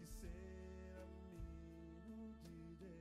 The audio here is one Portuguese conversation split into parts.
que ser amigo de Deus.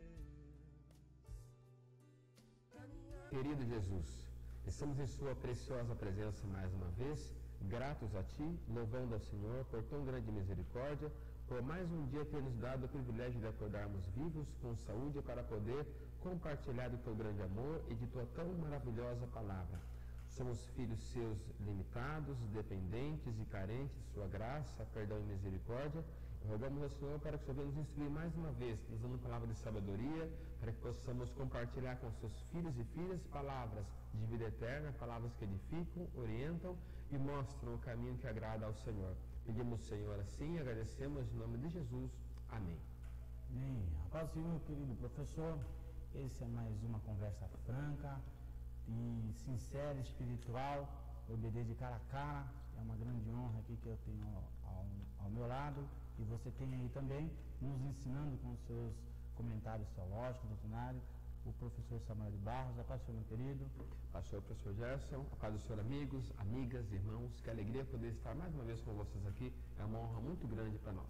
Querido Jesus, estamos em Sua preciosa presença mais uma vez, gratos a Ti, louvando ao Senhor por tão grande misericórdia, por mais um dia ter nos dado o privilégio de acordarmos vivos, com saúde, para poder compartilhar do Teu grande amor e de Tua tão maravilhosa palavra. Somos filhos Seus limitados, dependentes e carentes de Sua graça, perdão e misericórdia. Rogamos ao Senhor para que o Senhor venha nos instruir mais uma vez, usando palavra de sabedoria, para que possamos compartilhar com seus filhos e filhas palavras de vida eterna, palavras que edificam, orientam e mostram o caminho que agrada ao Senhor. Pedimos, Senhor, assim e agradecemos em nome de Jesus. Amém. Bem, a paz do Senhor, querido professor. Esse é mais uma conversa franca e sincera, espiritual, OBD de cara a cara. É uma grande honra aqui que eu tenho ao meu lado, e você tem aí também, nos ensinando com seus comentários teológicos, doutrinários, o professor Samuel de Barros. A paz do Senhor, meu querido. Pastor, professor Gerson, a paz do Senhor, amigos, amigas, irmãos. Que alegria poder estar mais uma vez com vocês aqui. É uma honra muito grande para nós.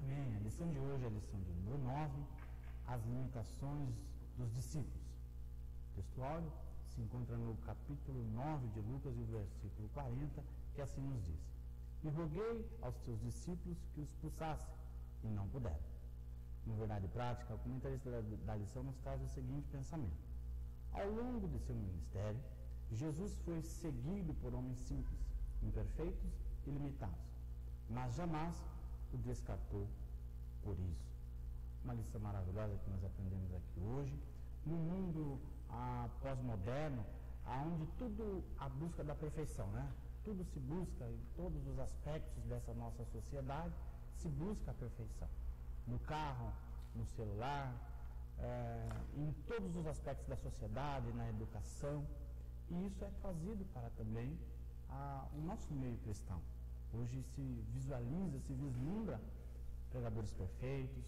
Amém. A lição de hoje é a lição de número 9, as limitações dos discípulos. O texto áureo se encontra no capítulo 9 de Lucas, e o versículo 40, que assim nos diz: E roguei aos teus discípulos que os expulsassem, e não puderam. Na verdade prática, o comentarista da lição nos traz o seguinte pensamento: ao longo de seu ministério, Jesus foi seguido por homens simples, imperfeitos e limitados, mas jamais o descartou por isso. Uma lição maravilhosa que nós aprendemos aqui hoje, no mundo pós-moderno, onde tudo a busca da perfeição, né? Tudo se busca, em todos os aspectos dessa nossa sociedade, se busca a perfeição. No carro, no celular, em todos os aspectos da sociedade, na educação. E isso é trazido para também o nosso meio cristão. Hoje se visualiza, se vislumbra pregadores perfeitos,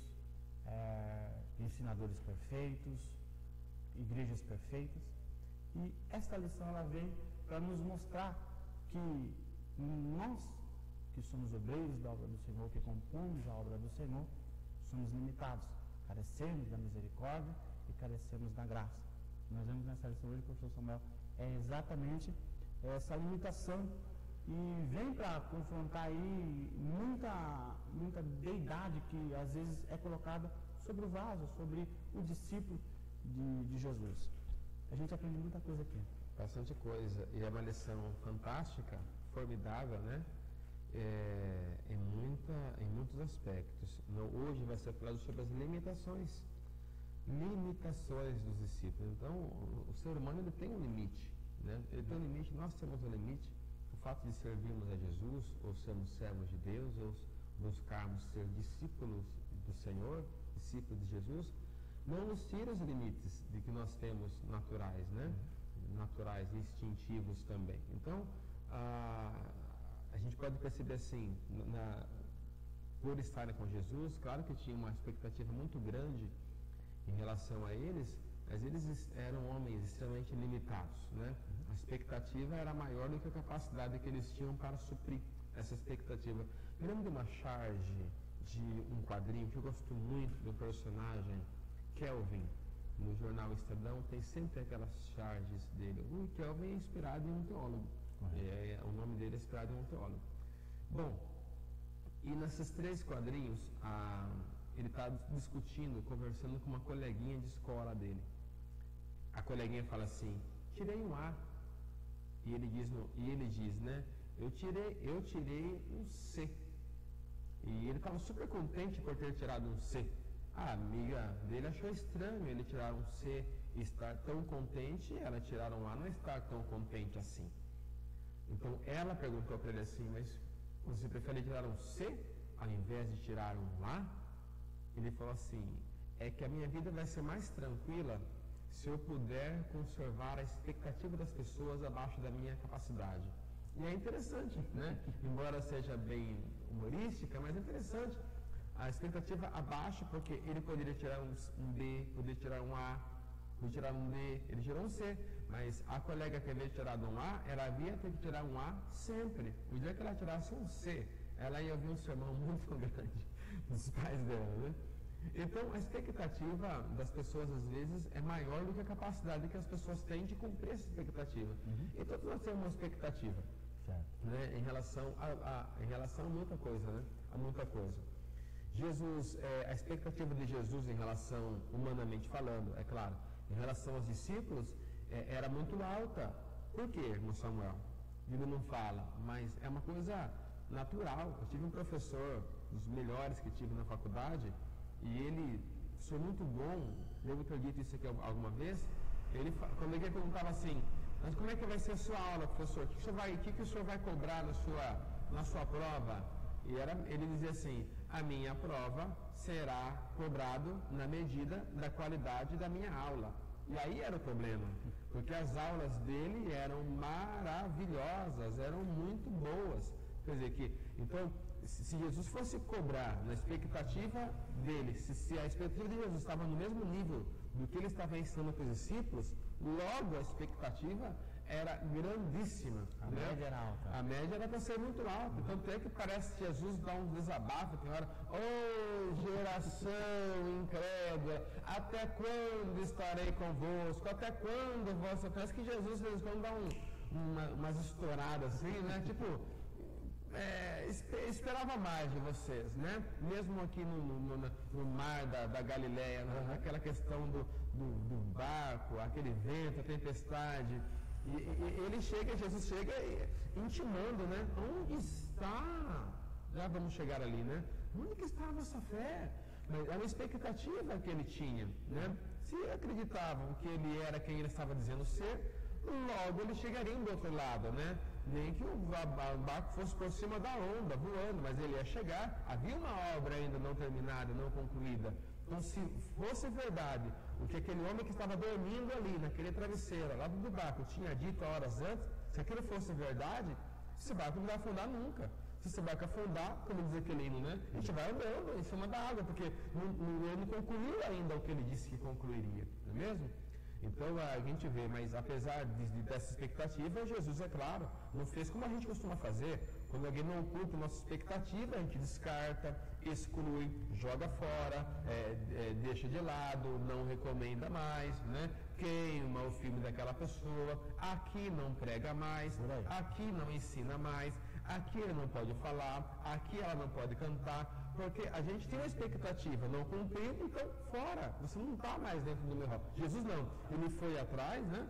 ensinadores perfeitos, igrejas perfeitas. E esta lição ela vem para nos mostrar que nós, que somos obreiros da obra do Senhor, que compomos a obra do Senhor, somos limitados, carecemos da misericórdia e carecemos da graça. Nós vemos nessa lição hoje, professor Samuel, é exatamente essa limitação, e vem para confrontar aí muita deidade que às vezes é colocada sobre o vaso, sobre o discípulo de Jesus. A gente aprende muita coisa aqui. Bastante coisa, e é uma lição fantástica, formidável, né? Em muitos aspectos. Hoje vai ser falado sobre as limitações dos discípulos. Então, o ser humano ele tem um limite, né? Ele tem um limite, nós temos um limite. O fato de servirmos a Jesus, ou sermos servos de Deus, ou buscarmos ser discípulos do Senhor, discípulos de Jesus, não nos tira os limites de que nós temos naturais, né? Naturais e instintivos também. Então, a gente pode perceber assim, por estarem com Jesus, claro que tinha uma expectativa muito grande em relação a eles, mas eles eram homens extremamente limitados, né? A expectativa era maior do que a capacidade que eles tinham para suprir essa expectativa. Me lembro de uma charge de um quadrinho que eu gosto muito do personagem Kelvin, no jornal Estadão, tem sempre aquelas charges dele. O Kelvin é inspirado em um teólogo. O nome dele é inspirado em um teólogo. Bom, e nesses 3 quadrinhos, ele está discutindo, conversando com uma coleguinha de escola dele. A coleguinha fala assim: tirei um A. E ele diz, né? Eu tirei um C. E ele estava super contente por ter tirado um C. A amiga dele achou estranho ele tirar um C e estar tão contente, e ela tirar um A não estar tão contente assim. Então ela perguntou para ele assim: mas você prefere tirar um C ao invés de tirar um A? Ele falou assim: é que a minha vida vai ser mais tranquila se eu puder conservar a expectativa das pessoas abaixo da minha capacidade. E é interessante, né? Embora seja bem humorística, mas é interessante. A expectativa abaixo, porque ele poderia tirar um B, poderia tirar um A, poderia tirar um D, ele tirou um C, mas a colega que havia tirado um A, ela havia ter que tirar um A sempre. O dia que ela tirasse um C, ela ia ouvir um sermão muito grande. dos pais dela, né? Então, a expectativa das pessoas, às vezes, é maior do que a capacidade que as pessoas têm de cumprir essa expectativa. E todos nós temos uma expectativa, Certo. né, em relação a muita coisa, né? A muita coisa. Jesus, a expectativa de Jesus em relação, humanamente falando, é claro, em relação aos discípulos, era muito alta. Por quê, irmão Samuel? Ele não fala, mas é uma coisa natural. Eu tive um professor, dos melhores que tive na faculdade, e ele foi muito bom, devo ter dito isso aqui alguma vez, quando ele perguntava assim, mas como é que vai ser a sua aula, professor? O que o senhor vai cobrar na sua prova? E ele dizia assim, a minha prova será cobrado na medida da qualidade da minha aula. E aí era o problema, porque as aulas dele eram maravilhosas, eram muito boas. Quer dizer que, então, se Jesus fosse cobrar na expectativa dele, se a expectativa de Jesus estava no mesmo nível do que ele estava ensinando para os discípulos, logo a expectativa era grandíssima. A média era alta. A média era para ser muito alta. Tanto é que parece que Jesus dá um desabafo, tem hora, geração incrédula, até quando estarei convosco? Até quando vossa... Parece que Jesus, de vez em quando, dá umas estouradas assim, né? Tipo, esperava mais de vocês, né? Mesmo aqui no mar da Galileia, aquela questão do barco, aquele vento, a tempestade... E Jesus chega intimando, né? Onde está? Já vamos chegar ali, né? Onde que está a vossa fé? Mas é uma expectativa que ele tinha, né? Se acreditavam que ele era quem ele estava dizendo ser, logo ele chegaria do outro lado, né? Nem que o barco fosse por cima da onda, voando, mas ele ia chegar. Havia uma obra ainda não terminada, não concluída. Então, se fosse verdade o que aquele homem que estava dormindo ali, naquele travesseiro, lá do barco, tinha dito horas antes, se aquilo fosse verdade, esse barco não vai afundar nunca. Se esse barco afundar, como diz aquele hino, né? A gente vai andando em cima da água, porque ele não concluiu ainda o que ele disse que concluiria, não é mesmo? Então a gente vê, mas apesar dessa expectativa, Jesus, é claro, não fez como a gente costuma fazer. Quando alguém não cumpre nossa expectativa, a gente descarta, exclui, joga fora, deixa de lado, não recomenda mais, né? Queima o filme daquela pessoa, aqui não prega mais, aqui não ensina mais, aqui ele não pode falar, aqui ela não pode cantar, porque a gente tem uma expectativa, não cumpriu, então fora, você não está mais dentro do meu rol. Jesus não, ele foi atrás, né?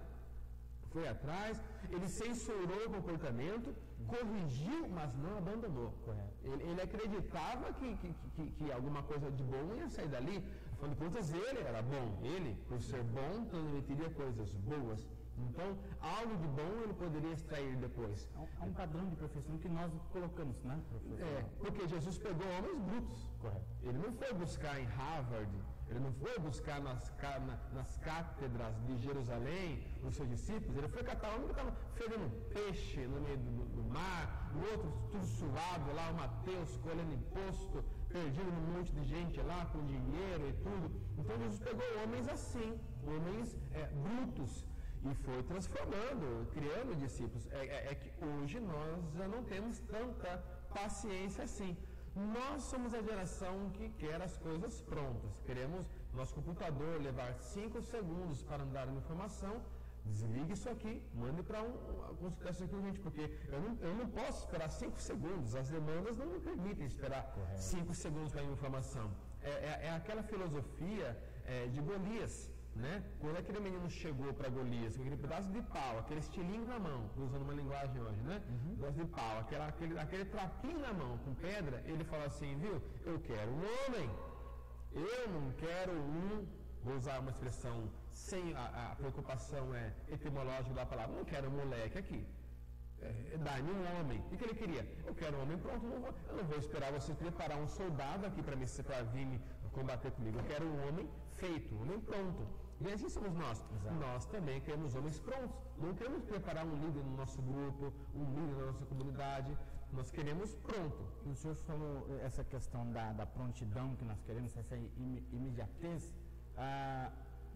Foi atrás, ele censurou o comportamento, corrigiu, mas não abandonou. Ele acreditava que alguma coisa de bom ia sair dali. Afinal de contas, ele era bom. Ele, por ser bom, transmitiria coisas boas. Então, algo de bom ele poderia extrair depois. É um padrão de perfeição que nós colocamos, né, professor? Porque Jesus pegou homens brutos. Correto. Ele não foi buscar em Harvard, ele não foi buscar nas cátedras de Jerusalém os seus discípulos, ele foi catar homem que estava fedendo peixe no meio do mar, o outro tudo suado lá, o Mateus colhendo imposto, perdido num monte de gente lá com dinheiro e tudo. Então Jesus pegou homens assim, homens brutos, e foi transformando, criando discípulos. É que hoje nós já não temos tanta paciência assim. Nós somos a geração que quer as coisas prontas. Queremos nosso computador levar 5 segundos para andar uma informação. Desligue isso aqui, mande para consultar isso aqui urgente, porque eu não posso esperar 5 segundos. As demandas não me permitem esperar 5 segundos para uma informação. É aquela filosofia de Golias. Né? Quando aquele menino chegou para Golias com aquele pedaço de pau, aquele estilinho na mão, usando uma linguagem hoje, né? Pedaço de pau, aquele trapinho na mão com pedra, ele falou assim, viu? Eu quero um homem, eu não quero vou usar uma expressão sem a preocupação etimológica da palavra, não quero um moleque aqui. Dá-me um homem. O que ele queria? Eu quero um homem pronto, eu não vou esperar você preparar um soldado aqui para vir me combater comigo. Eu quero um homem feito, um homem pronto. E assim somos nós. Exato. Nós também queremos homens prontos. Não queremos preparar um líder no nosso grupo, um líder na nossa comunidade. Nós queremos pronto. O senhor falou essa questão da prontidão que nós queremos, essa imediatez.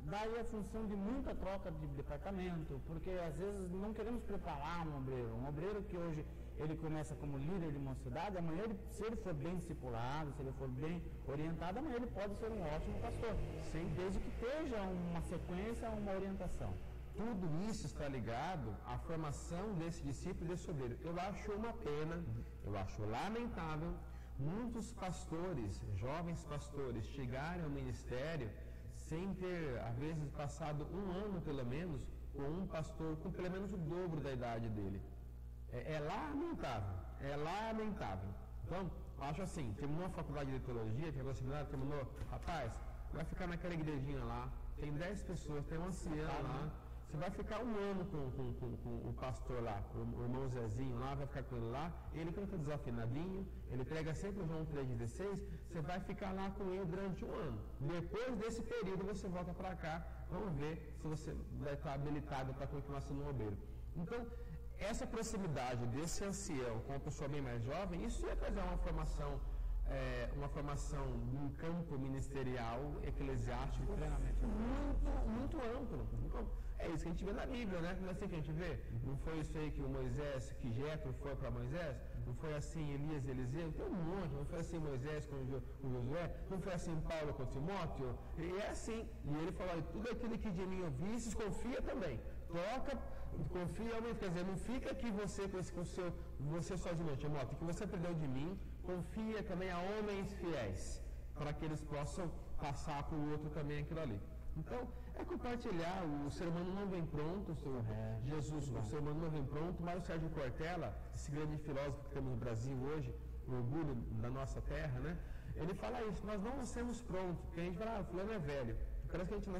Daí a função de muita troca de departamento, porque às vezes não queremos preparar um obreiro que hoje ele começa como líder de mocidade, amanhã, se ele for bem discipulado, se ele for bem orientado, amanhã ele pode ser um ótimo pastor. Sim. Desde que esteja uma sequência, uma orientação. Tudo isso está ligado à formação desse discípulo e desse obreiro. Eu acho uma pena, eu acho lamentável, muitos pastores, jovens pastores, chegarem ao ministério sem ter, às vezes, passado um ano, pelo menos, com um pastor com pelo menos o dobro da idade dele. É lamentável, é lamentável. Então, acho assim, terminou a faculdade de teologia, terminou a seminário, terminou, rapaz, vai ficar naquela igrejinha lá, tem 10 pessoas, tem um ancião lá, você vai ficar um ano com o pastor lá, o irmão Zezinho lá, vai ficar com ele lá, ele canta desafinadinho, ele prega sempre o João 3,16, você vai ficar lá com ele durante um ano. Depois desse período você volta para cá, vamos ver se você vai estar habilitado para continuar sendo um obreiro. Então, essa proximidade desse ancião com uma pessoa bem mais jovem, isso ia trazer uma formação num campo ministerial, eclesiástico, muito amplo. Então, é isso que a gente vê na Bíblia, né? Não é assim que a gente vê? Não foi isso aí que o Moisés, que Jetro foi para Moisés? Não foi assim Elias e Eliseu? Tem um monte. Não foi assim Moisés com Josué? Não foi assim Paulo com Timóteo? E é assim. E ele falou, tudo aquilo que de mim ouvistes, confia também. Toca, confia realmente. Quer dizer, não fica aqui você sozinho, Timóteo, que você aprendeu de mim, confia também a homens fiéis, para que eles possam passar para o outro também aquilo ali. Então, é compartilhar, o ser humano não vem pronto, o ser humano não vem pronto, mas o Sérgio Cortella, esse grande filósofo que temos no Brasil hoje, o orgulho da nossa terra, né? Ele fala isso, nós não nascemos prontos, porque a gente fala, fulano é velho, parece que a gente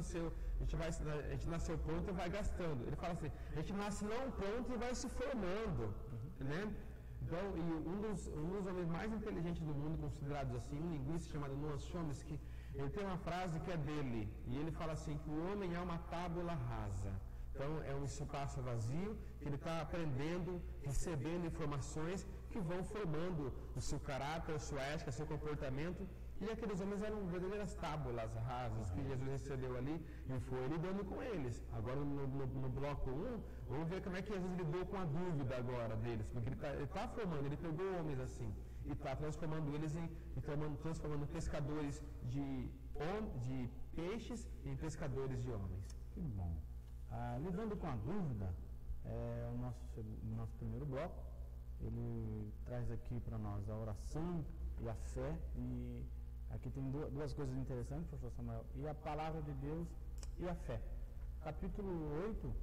nasceu pronto e vai gastando. Ele fala assim, a gente nasce não pronto e vai se formando, né? Então, e um dos homens mais inteligentes do mundo, considerados assim, um linguista chamado Noam Chomsky, ele tem uma frase que é dele, e ele fala assim, que o homem é uma tábula rasa. Então, é um espaço vazio, que ele está aprendendo, recebendo informações que vão formando o seu caráter, a sua ética, o seu comportamento, e aqueles homens eram verdadeiras tábulas rasas que Jesus recebeu ali e foi lidando com eles. Agora, no bloco 1, vamos ver como é que Jesus lidou com a dúvida agora deles, porque ele está formando, ele pegou homens assim, e está transformando eles transformando pescadores de peixes em pescadores de homens. Que bom. Lidando com a dúvida, o nosso primeiro bloco, ele traz aqui para nós a oração e a fé, e aqui tem duas coisas interessantes, professor Samuel, e a palavra de Deus e a fé. Capítulo 8,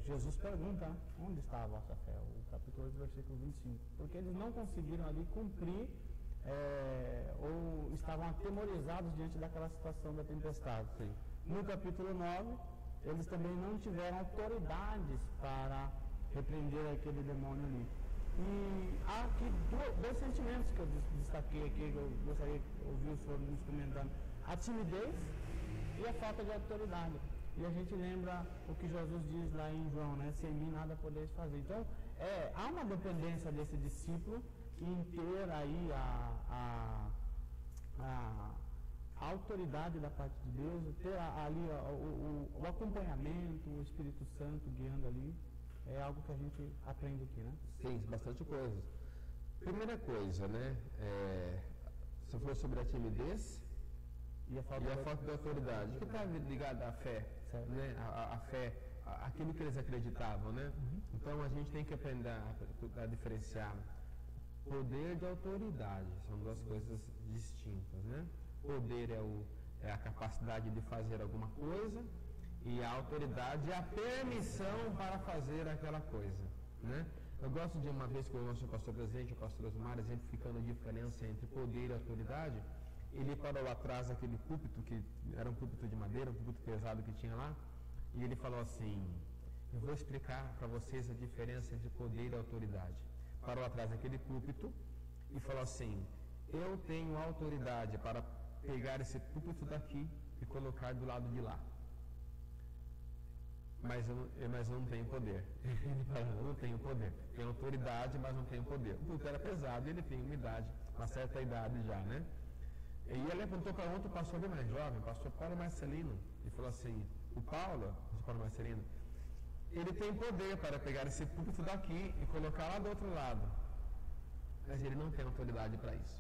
Jesus pergunta, onde está a vossa fé? O capítulo 8, versículo 25. Porque eles não conseguiram ali cumprir, ou estavam atemorizados diante daquela situação da tempestade. Sim. No capítulo 9, eles também não tiveram autoridades para repreender aquele demônio ali. E há aqui dois sentimentos que eu destaquei aqui, que eu gostaria de ouvir o senhor nos comentando. A timidez e a falta de autoridade. E a gente lembra o que Jesus diz lá em João, né? Sem mim nada podeis fazer. Então, há uma dependência desse discípulo em ter aí a autoridade da parte de Deus, ter ali o acompanhamento, o Espírito Santo guiando ali. É algo que a gente aprende aqui, né? Sim, bastante coisas. Primeira coisa, né? Você falou sobre a timidez e a falta de autoridade. O que está ligado à fé? Né? A fé, aquilo que eles acreditavam, né? Então a gente tem que aprender a diferenciar poder de autoridade. São duas coisas distintas, né? Poder é a capacidade de fazer alguma coisa, e a autoridade é a permissão para fazer aquela coisa, né? Eu gosto de uma vez que o nosso pastor presidente, o pastor Osmar, exemplificando a diferença entre poder e autoridade, ele parou atrás daquele púlpito, que era um púlpito de madeira, um púlpito pesado que tinha lá, e ele falou assim, eu vou explicar para vocês a diferença entre poder e autoridade. Parou atrás daquele púlpito e falou assim, eu tenho autoridade para pegar esse púlpito daqui e colocar do lado de lá. Mas eu não tenho poder. Ele fala, eu não tenho poder. Tenho autoridade, mas não tenho poder. O púlpito era pesado, ele tem uma certa idade já, né? E ele apontou para outro pastor bem mais jovem, o pastor Paulo Marcelino, e falou assim, o Paulo Marcelino, ele tem poder para pegar esse púlpito daqui e colocar lá do outro lado, mas ele não tem autoridade para isso.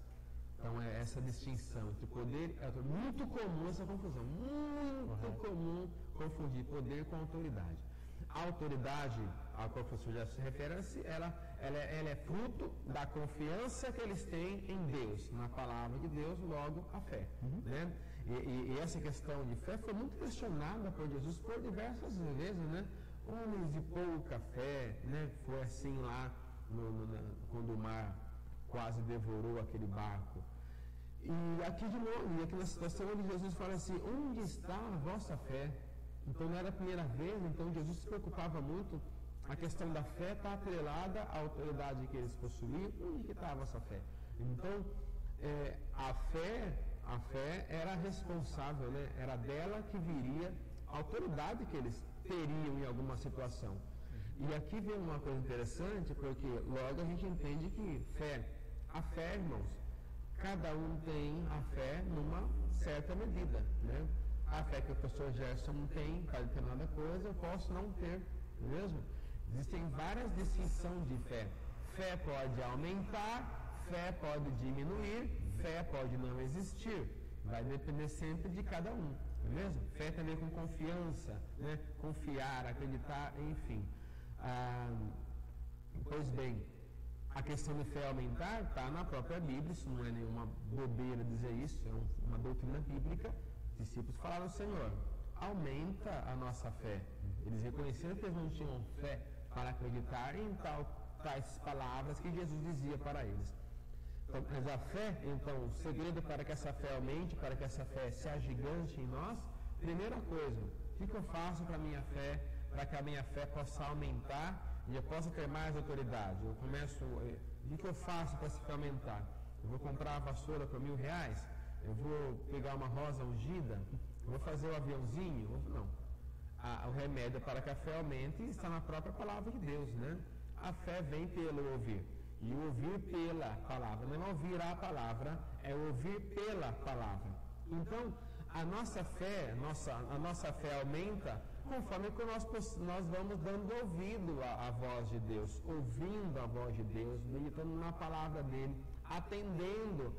Então é essa distinção entre poder e autoridade. Muito comum essa confusão, muito comum confundir poder com autoridade. A autoridade a qual o professor já se refere, ela é fruto da confiança que eles têm em Deus, na palavra de Deus, logo a fé. Né? E essa questão de fé foi muito questionada por Jesus por diversas vezes, né? Homens de pouca fé, né? Foi assim lá quando o mar quase devorou aquele barco. E aqui de novo, e aqui na situação onde Jesus fala assim, onde está a vossa fé? Então não era a primeira vez, então Jesus se preocupava muito, a questão da fé está atrelada à autoridade que eles possuíam, onde que está a vossa fé? Então, a fé era responsável, né? Era dela que viria a autoridade que eles teriam em alguma situação. E aqui vem uma coisa interessante, porque logo a gente entende que a fé, irmãos, cada um tem a fé numa certa medida, né? A fé que o pastor Gerson tem para determinada coisa, eu posso não ter, não é mesmo? Existem várias distinções de fé. Fé pode aumentar, fé pode diminuir, fé pode não existir. Vai depender sempre de cada um, não é mesmo? Fé também com confiança, né? Confiar, acreditar, enfim. Pois bem, a questão de fé aumentar está na própria Bíblia, isso não é nenhuma bobeira dizer isso, é uma doutrina bíblica. Os discípulos falaram, Senhor, aumenta a nossa fé. Eles reconheceram que eles não tinham fé para acreditar em tais palavras que Jesus dizia para eles. Então, mas a fé, então, o segredo para que essa fé aumente, para que essa fé seja gigante em nós, primeira coisa, o que eu faço para a minha fé, para que a minha fé possa aumentar e eu possa ter mais autoridade? O que eu faço para se aumentar? Eu vou comprar a vassoura por R$1.000? Eu vou pegar uma rosa ungida? Eu vou fazer o aviãozinho? Não. O remédio para que a fé aumente está na própria palavra de Deus, né? A fé vem pelo ouvir. E ouvir pela palavra. Não é ouvir a palavra, é ouvir pela palavra. Então, a nossa fé aumenta conforme que nós vamos dando ouvido à voz de Deus, ouvindo a voz de Deus, meditando na palavra dele, atendendo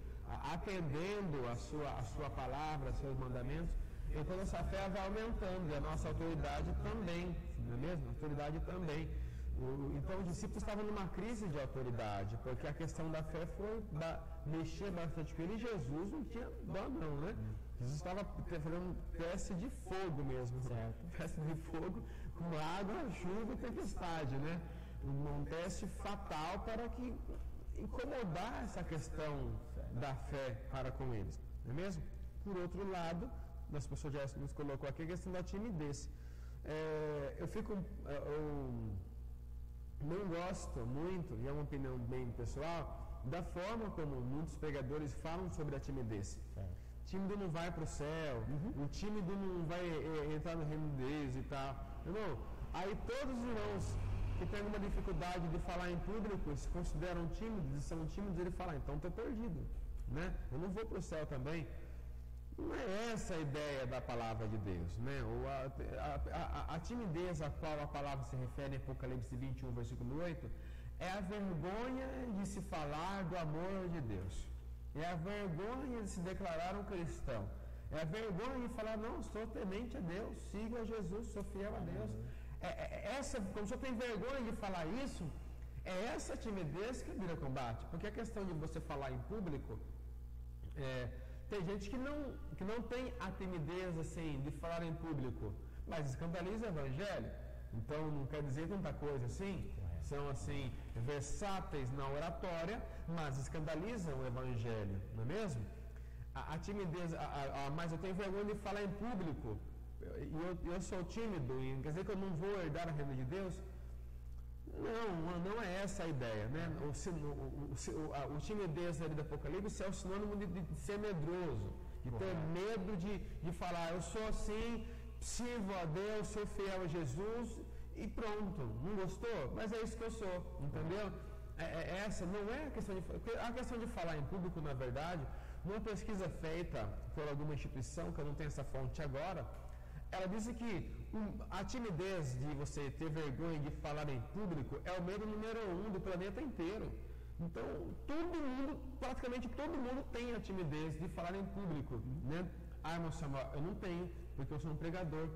a sua palavra, os seus mandamentos. Então nossa fé vai aumentando e a nossa autoridade também, não é mesmo? A autoridade também. Então os discípulos estavam numa crise de autoridade, porque a questão da fé foi mexer bastante com ele, e Jesus não tinha dó não, né? Jesus estava fazendo teste de fogo mesmo, certo? Teste de fogo com água, chuva e tempestade, né? Um teste fatal para que incomodar essa questão da fé para com eles, não é mesmo? Por outro lado, nosso professor já nos colocou aqui a questão da timidez. Eu não gosto muito, e é uma opinião bem pessoal, da forma como muitos pregadores falam sobre a timidez. O tímido não vai para o céu, o tímido não vai entrar no reino de Deus e tal. Não. Aí todos os irmãos que têm alguma dificuldade de falar em público, se consideram tímidos e são tímidos, ele fala, então estou perdido, né? Eu não vou para o céu também. Não é essa a ideia da palavra de Deus, né? A timidez a qual a palavra se refere em Apocalipse 21, versículo 8, é a vergonha de se falar do amor de Deus. É a vergonha de se declarar um cristão. É a vergonha de falar, não, sou temente a Deus, sigo a Jesus, sou fiel a Deus. Como você tem vergonha de falar isso, é essa timidez que a Bíblia combate. Porque a questão de você falar em público, tem gente que não tem a timidez assim, de falar em público, mas escandaliza o evangelho. Então não quer dizer tanta coisa assim. São assim, versáteis na oratória, mas escandalizam o evangelho, não é mesmo? A timidez, mas eu tenho vergonha de falar em público, e eu sou tímido, e quer dizer que eu não vou herdar a reino de Deus? Não é essa a ideia, né? O timidez ali do Apocalipse é o sinônimo de ser medroso, de ter medo de falar, eu sou assim, sirvo a Deus, sou fiel a Jesus, e pronto, não gostou? Mas é isso que eu sou, entendeu? Essa não é a questão de... A questão de falar em público, na verdade, uma pesquisa feita por alguma instituição, que eu não tenho essa fonte agora, ela disse que a timidez de você ter vergonha de falar em público é o medo número 1 do planeta inteiro. Então, praticamente todo mundo tem a timidez de falar em público, né? Ah, irmão Samuel, eu não tenho, porque eu sou um pregador,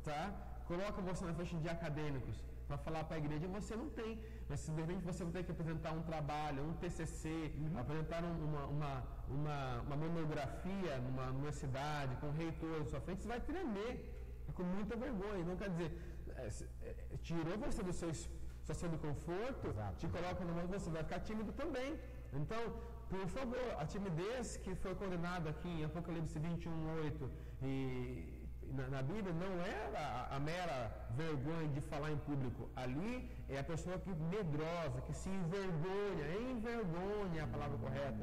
tá? Coloca você na frente de acadêmicos para falar para a igreja, você não tem. Mas se de repente você vai ter que apresentar um trabalho, um TCC, apresentar uma monografia numa universidade, com o reitor na sua frente, você vai tremer, com muita vergonha. Não quer dizer, tirou você do seu situação de conforto, Exato. te coloca no mundo, você vai ficar tímido também. Então, por favor, a timidez que foi condenada aqui em Apocalipse 21:8 e na Bíblia não é a mera vergonha de falar em público. Ali é a pessoa que medrosa, que se envergonha é a palavra correta,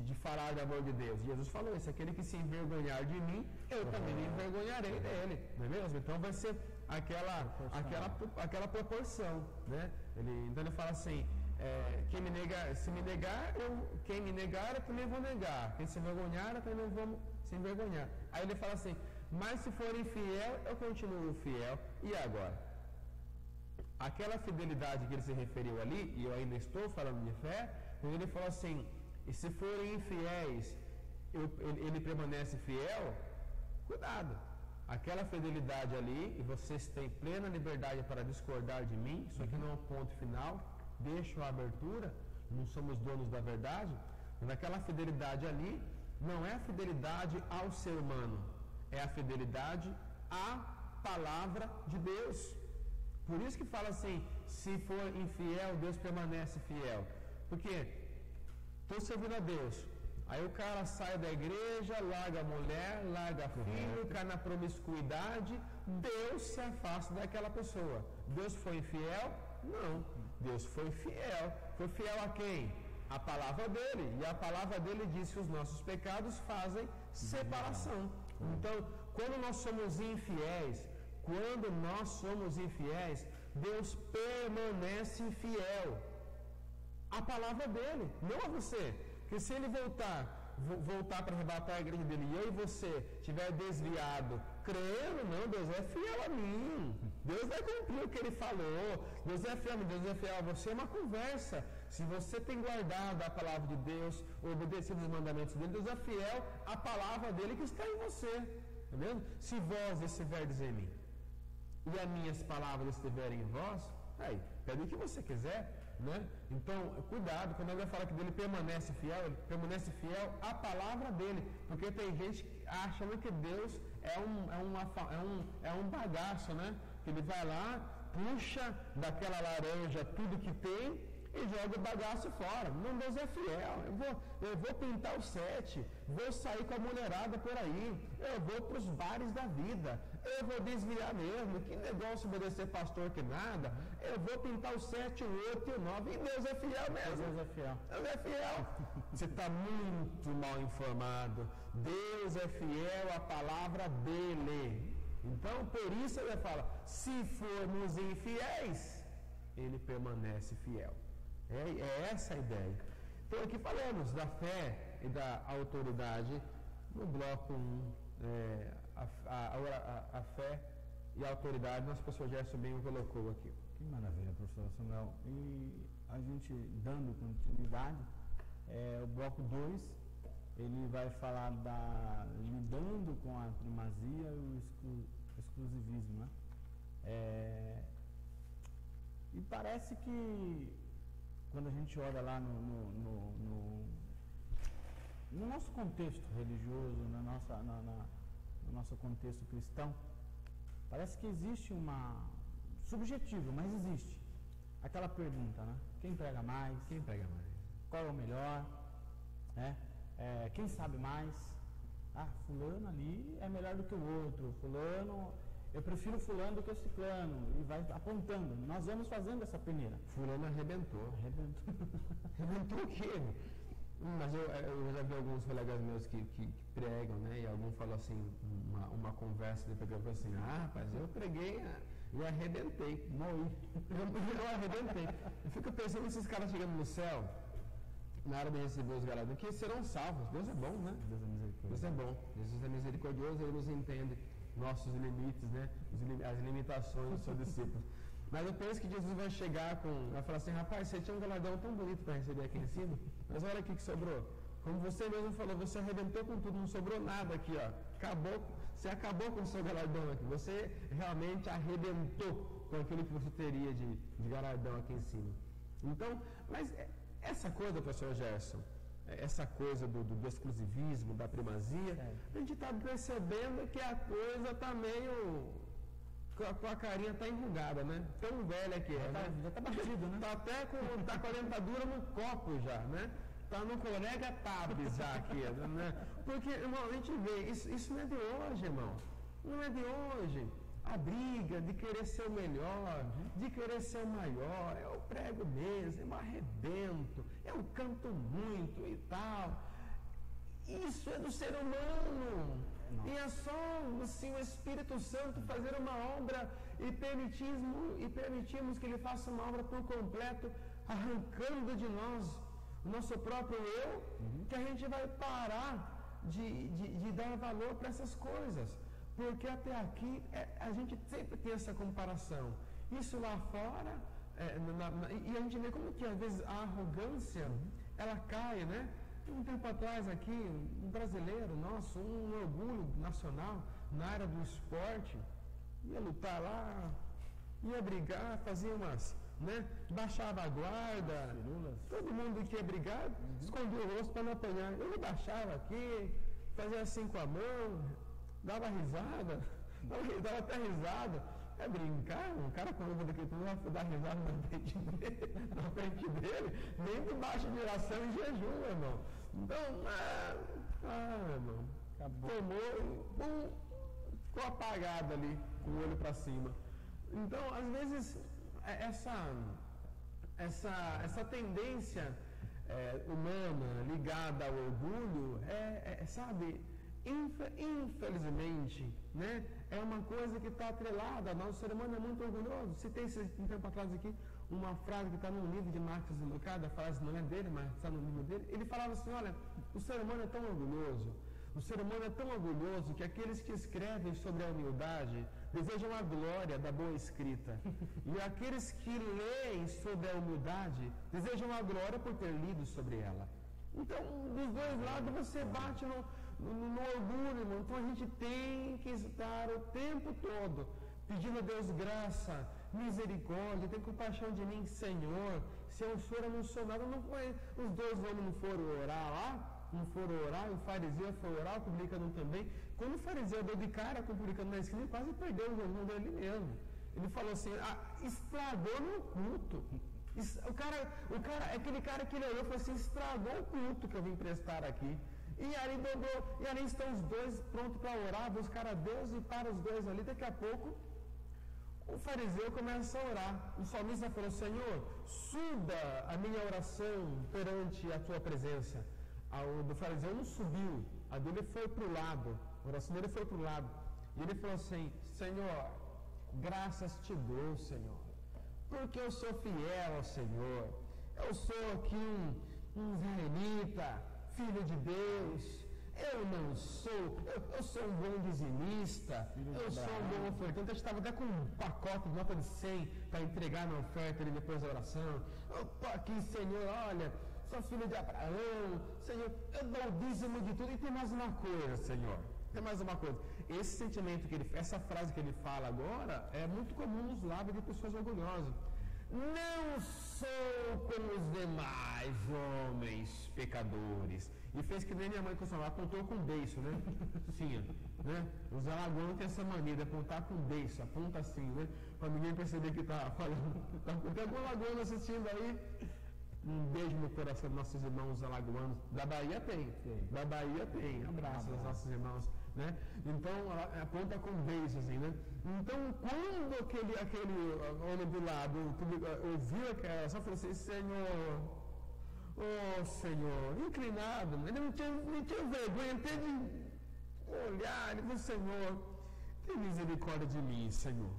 de falar do amor de Deus. Jesus falou isso, aquele que se envergonhar de mim, eu também me envergonharei dele, não é mesmo? Então vai ser aquela proporção, né? Então ele fala assim, quem me negar, eu também vou negar. Quem se envergonhar, eu também vou se envergonhar. Aí ele fala assim, mas se for infiel, eu continuo fiel. E agora? Aquela fidelidade que ele se referiu ali, e eu ainda estou falando de fé, quando ele fala assim, e se forem infiéis, ele permanece fiel, cuidado. Aquela fidelidade ali, e vocês têm plena liberdade para discordar de mim, isso aqui não é o ponto final, deixo a abertura, não somos donos da verdade, mas aquela fidelidade ali não é a fidelidade ao ser humano, é a fidelidade à palavra de Deus. Por isso que fala assim, se for infiel, Deus permanece fiel. Porque estou servindo a Deus, aí o cara sai da igreja, larga a mulher, larga filho, cai na promiscuidade, Deus se afasta daquela pessoa. Deus foi infiel? Não. Deus foi fiel. Foi fiel a quem? A palavra dele. E a palavra dele diz que os nossos pecados fazem separação. Então, quando nós somos infiéis, Deus permanece fiel à palavra dele, não a você. Porque se ele voltar para arrebatar a igreja dele e eu e você estiver desviado, crendo, não, Deus é fiel a mim. Deus vai cumprir o que ele falou. Deus é fiel a mim, Deus é fiel a você. É uma conversa. Se você tem guardado a palavra de Deus, obedecido os mandamentos dele, Deus é fiel à palavra dele que está em você. Tá vendo? Se vós estiverdes em mim e as minhas palavras estiverem em vós, aí, pede o que você quiser, né? Então, cuidado, quando alguém fala que ele permanece fiel, ele permanece fiel à palavra dele, porque tem gente achando que Deus é um bagaço, né? Que ele vai lá, puxa daquela laranja tudo que tem e joga o bagaço fora. Não, Deus é fiel. Eu vou pintar o 7, vou sair com a mulherada por aí, eu vou para os bares da vida, eu vou desviar mesmo, que negócio obedecer pastor que nada, eu vou pintar o 7, o 8 e o 9, e Deus é fiel mesmo. Deus é fiel. Deus é fiel. Você está muito mal informado. Deus é fiel à palavra dele. Então, por isso ele fala, se formos infiéis, ele permanece fiel. É essa a ideia. Então, aqui falamos da fé e da autoridade. No bloco 1, a fé e a autoridade, nosso professor Gerson bem colocou aqui. Que maravilha, professor Samuel. E a gente, dando continuidade, o bloco 2, ele vai falar lidando com a primazia e o exclusivismo, né? E parece que quando a gente olha lá no nosso contexto religioso, no nosso contexto cristão, parece que existe subjetivo, mas existe aquela pergunta, né? Quem prega mais? Quem prega mais? Qual é o melhor? Né? Quem sabe mais? Fulano ali é melhor do que o outro, fulano, eu prefiro fulano do que ciclano, e vai apontando. Nós vamos fazendo essa peneira. Fulano arrebentou. Arrebentou o quê? Mas eu já vi alguns colegas meus que pregam, né? E algum falou assim, uma conversa, ele pegou e falou assim, rapaz, eu preguei e arrebentei. Eu arrebentei. Eu fico pensando nesses caras chegando no céu, na hora de receber os galardoos, que serão salvos. Deus é bom, né? Deus é misericordioso. Deus é bom. Jesus é misericordioso, Ele nos entende. nossos limites, né? As limitações dos seus discípulos. Mas eu penso que Jesus vai chegar vai falar assim, rapaz, você tinha um galardão tão bonito para receber aqui em cima, mas olha aqui que sobrou. Como você mesmo falou, você arrebentou com tudo, não sobrou nada aqui, ó. Você acabou com o seu galardão aqui. Você realmente arrebentou com aquilo que você teria de galardão aqui em cima. Então, mas essa coisa, pastor Gerson, essa coisa do exclusivismo, da primazia, a gente está percebendo que a coisa está meio... a carinha está enrugada, né? Tão velha que é. Já está batido, né? Está até com a dentadura no copo já, né? Está no colega tabs já aqui, né? Porque, irmão, a gente vê, isso não é de hoje, irmão. Não é de hoje. A briga de querer ser o melhor, de querer ser o maior, eu prego mesmo, eu arrebento, eu canto muito e tal. Isso é do ser humano. E é só assim, o Espírito Santo fazer uma obra e permitirmos que Ele faça uma obra por completo, arrancando de nós o nosso próprio eu, que a gente vai parar de dar valor para essas coisas. Porque até aqui a gente sempre tem essa comparação. Isso lá fora, e a gente vê como que às vezes a arrogância, ela cai, né? Um tempo atrás aqui, um brasileiro nosso, um orgulho nacional na área do esporte, ia lutar lá, ia brigar, fazia umas, né? Baixava a guarda, todo mundo que ia brigar, escondia o rosto para não apanhar. Ele baixava aqui, fazia assim com a mão, dava risada, dava até risada. É brincar, um cara com uma daquele tudo vai dar risada na frente dele, nem de baixa de oração e jejum, irmão. Então, irmão, tomou, ficou apagado ali, com o olho para cima. Então, às vezes, essa tendência humana ligada ao orgulho sabe, infelizmente, né, é uma coisa que está atrelada. Nosso ser humano é muito orgulhoso. Citei um tempo atrás aqui uma frase que está no livro de Marcos Lucas, a frase não é dele, mas está no livro dele. Ele falava assim, olha, o ser humano é tão orgulhoso, o ser humano é tão orgulhoso que aqueles que escrevem sobre a humildade desejam a glória da boa escrita. E aqueles que leem sobre a humildade desejam a glória por ter lido sobre ela. Então, dos dois lados você bate no orgulho, irmão. Então a gente tem que estar o tempo todo pedindo a Deus graça, misericórdia, tem compaixão de mim, Senhor. Se eu sou, eu não sou nada. Não foi, os dois homens não foram orar lá, e o fariseu foi orar, o publicano também. Quando o fariseu deu de cara com o publicano na esquina, ele quase perdeu o jejum dele mesmo. Ele falou assim, estragou no culto. Aquele cara que ele olhou e falou assim, estragou o culto que eu vim prestar aqui. E ali estão os dois prontos para orar, buscar a Deus, e para os dois ali, daqui a pouco, o fariseu começa a orar. O salmista falou, Senhor, suba a minha oração perante a tua presença. A do fariseu não subiu, a dele foi para o lado, a oração dele foi para o lado. E ele falou assim, Senhor, graças te dou, Senhor, porque eu sou fiel ao Senhor. Eu sou aqui um israelita, filho de Deus. Eu sou um bom dizimista, eu sou um bom ofertante. Eu estava até com um pacote de nota de 100 para entregar na oferta ali depois da oração. Opa, aqui, Senhor, olha, sou filho de Abraão, Senhor, eu dou o dízimo de tudo. E tem mais uma coisa, Senhor, tem mais uma coisa. Esse sentimento essa frase que ele fala agora é muito comum nos lábios de pessoas orgulhosas. Não sou como os demais homens pecadores. E fez que nem minha mãe costumava, apontou com beiço, né? Sim, né? Os alagoanos têm essa mania de apontar com beiço, aponta assim, né? Para ninguém perceber que está falando. Tem algum alagoano assistindo aí? Um beijo no coração dos nossos irmãos alagoanos. Da Bahia tem. Da Bahia tem. Abraço aos nossos irmãos, né? Então, aponta com beijo, assim, né? Então, quando aquele homem do lado ouviu aquela, só falou assim, Senhor, oh Senhor, inclinado, ele não tinha vergonha até de olhar, ele falou, Senhor, tem misericórdia de mim, Senhor,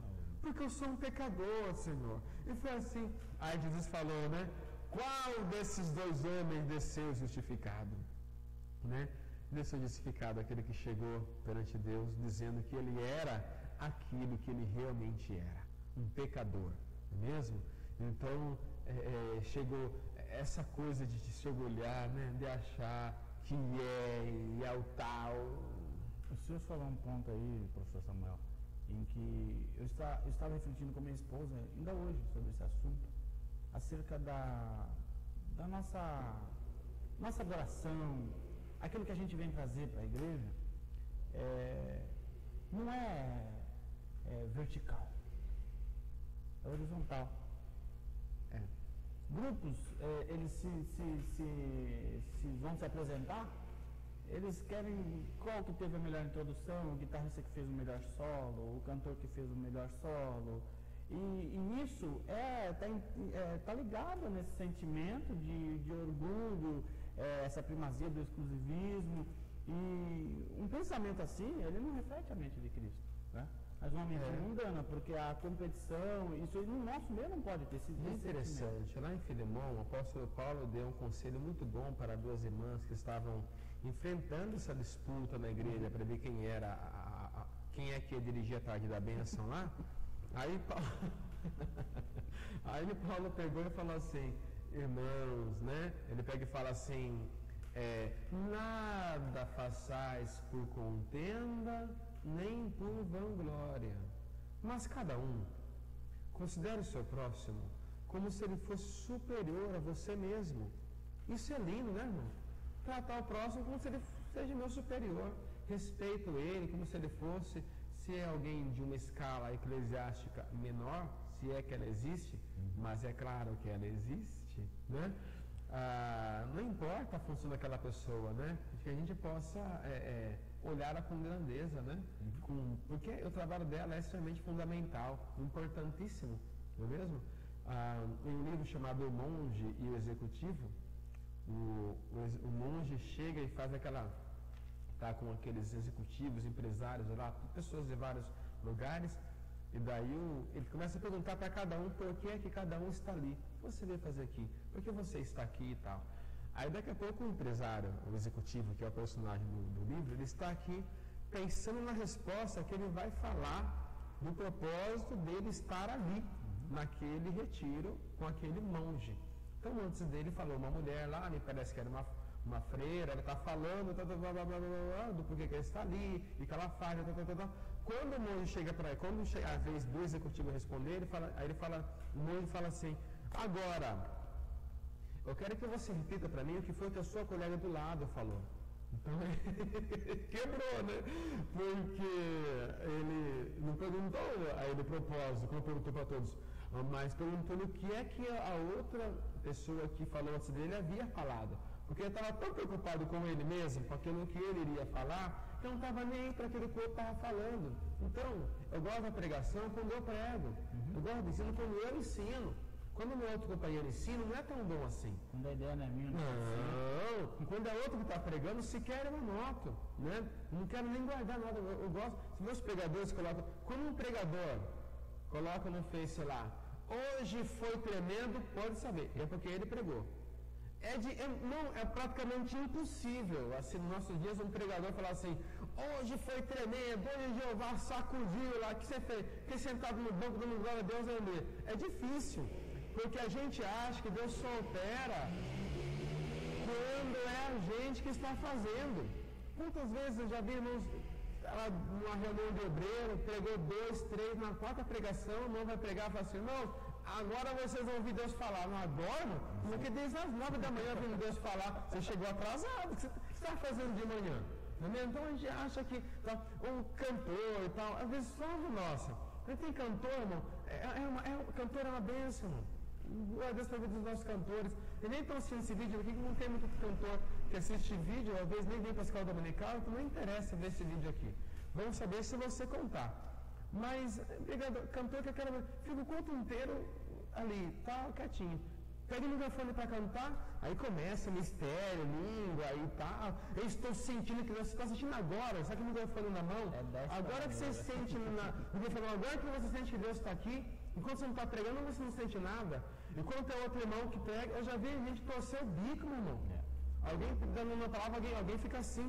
porque eu sou um pecador, Senhor. E foi assim, aí Jesus falou, né? Qual desses dois homens desceu justificado? Né? dessolidificado aquele que chegou perante Deus dizendo que ele era aquilo que ele realmente era, um pecador, não é mesmo? Então, chegou essa coisa de se orgulhar, né, de achar que é o tal. O senhor falou um ponto aí, professor Samuel, em que eu estava refletindo com minha esposa, ainda hoje, sobre esse assunto, acerca da nossa adoração, aquilo que a gente vem trazer para a igreja, não é vertical, é horizontal. Grupos, eles se vão se apresentar, eles querem qual que teve a melhor introdução, o guitarrista que fez o melhor solo, o cantor que fez o melhor solo. E isso tá ligado nesse sentimento de orgulho, essa primazia do exclusivismo. E um pensamento assim, ele não reflete a mente de Cristo, né? Mas uma mente mundana, porque a competição, isso no nosso meio não pode ter sido interessante. Lá em Filemão, o apóstolo Paulo deu um conselho muito bom para duas irmãs que estavam enfrentando essa disputa na igreja para ver quem é que ia dirigir a tarde da bênção lá. Aí Paulo pegou e falou assim, irmãos, né? Ele pega e fala assim, nada façais por contenda, nem por vanglória, mas cada um considere o seu próximo como se ele fosse superior a você mesmo. Isso é lindo, né, irmão? Tratar o próximo como se ele seja meu superior. Respeito ele como se ele fosse, se é alguém de uma escala eclesiástica menor, se é que ela existe, mas é claro que ela existe, né? Não importa a função daquela pessoa, né? Que a gente possa olhar-a com grandeza, né? Porque o trabalho dela é extremamente fundamental, importantíssimo, não é mesmo? Em um livro chamado O Monge e o Executivo, o monge chega e faz tá com aqueles executivos, empresários lá, pessoas de vários lugares, e daí ele começa a perguntar para cada um por que é que cada um está ali. O que você veio fazer aqui? Por que você está aqui e tal? Aí daqui a pouco o empresário, o executivo, que é o personagem do livro, ele está aqui pensando na resposta que ele vai falar do propósito dele estar ali, naquele retiro com aquele monge. Então antes dele falou uma mulher lá, me parece que era uma freira, ela está falando do porquê que ela está ali, e que ela faz, Quando o monge chega para ele, quando chega a vez do executivo responder, o monge fala assim, agora, eu quero que você repita para mim o que foi que a sua colega do lado falou. Então quebrou, né? Porque ele não perguntou a ele o propósito, como perguntou para todos, mas perguntando o que é que a outra pessoa que falou antes dele havia falado. Porque ele estava tão preocupado com ele mesmo, com aquilo que ele iria falar, que não estava nem para aquilo que o outro estava falando. Então, eu gosto da pregação quando eu prego. Eu gosto do ensino quando eu ensino. Quando o meu outro companheiro ensina, não é tão bom assim. Quando a ideia não é minha, não. Quando é outro que está pregando, sequer eu anoto, né? Não quero nem guardar nada. Eu gosto. Se meus pregadores colocam... Quando um pregador coloca no Face lá, hoje foi tremendo, pode saber. É porque ele pregou. É praticamente impossível, assim, nos nossos dias, um pregador falar assim, hoje foi tremendo, hoje Jeová sacudiu lá, o que você fez? Fiquei sentado no banco dando glória a Deus, aleluia. É difícil, porque a gente acha que Deus só opera quando é a gente que está fazendo. Quantas vezes eu já vi numa reunião de obreiro, pregou 2, 3, na quarta pregação, o irmão vai pregar e fala assim, irmão, agora vocês vão ouvir Deus falar. Não agora, porque desde as 9 da manhã ouvindo Deus falar, você chegou atrasado, o que você está fazendo de manhã? Então a gente acha que um cantor e tal, às vezes só nossa. Quando tem cantor, irmão, cantor é uma bênção, irmão. Glória a Deus pela vida dos nossos cantores. Eu nem estou assistindo esse vídeo aqui, que não tem muito cantor que assiste vídeo, às vezes nem vem para a escola dominical, então não interessa ver esse vídeo aqui. Vamos saber se você contar. Mas, cantor que aquela... Fica o culto inteiro ali, tá quietinho. Pega o microfone para cantar, aí começa mistério, língua e tal. Eu estou sentindo que você está sentindo agora, sabe que o microfone na mão? Agora que você sente agora que você sente que Deus está aqui, enquanto você não está pregando, você não sente nada. Enquanto é outro irmão que prega, eu já vi gente torcer o bico, meu irmão. Alguém dando uma palavra, alguém fica assim.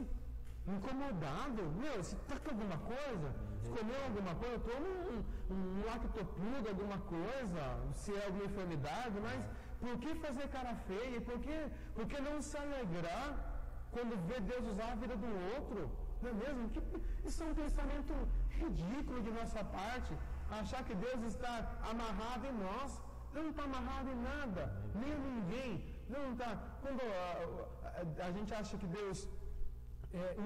incomodado. Meu, se está com alguma coisa, se comeu alguma coisa, toma um lactopurga, alguma coisa, se é alguma enfermidade, mas por que fazer cara feia? Por que não se alegrar quando vê Deus usar a vida do outro? Não é mesmo? Isso é um pensamento ridículo de nossa parte, achar que Deus está amarrado em nós. Não está amarrado em nada, nem em ninguém. Não está. Quando a gente acha que Deus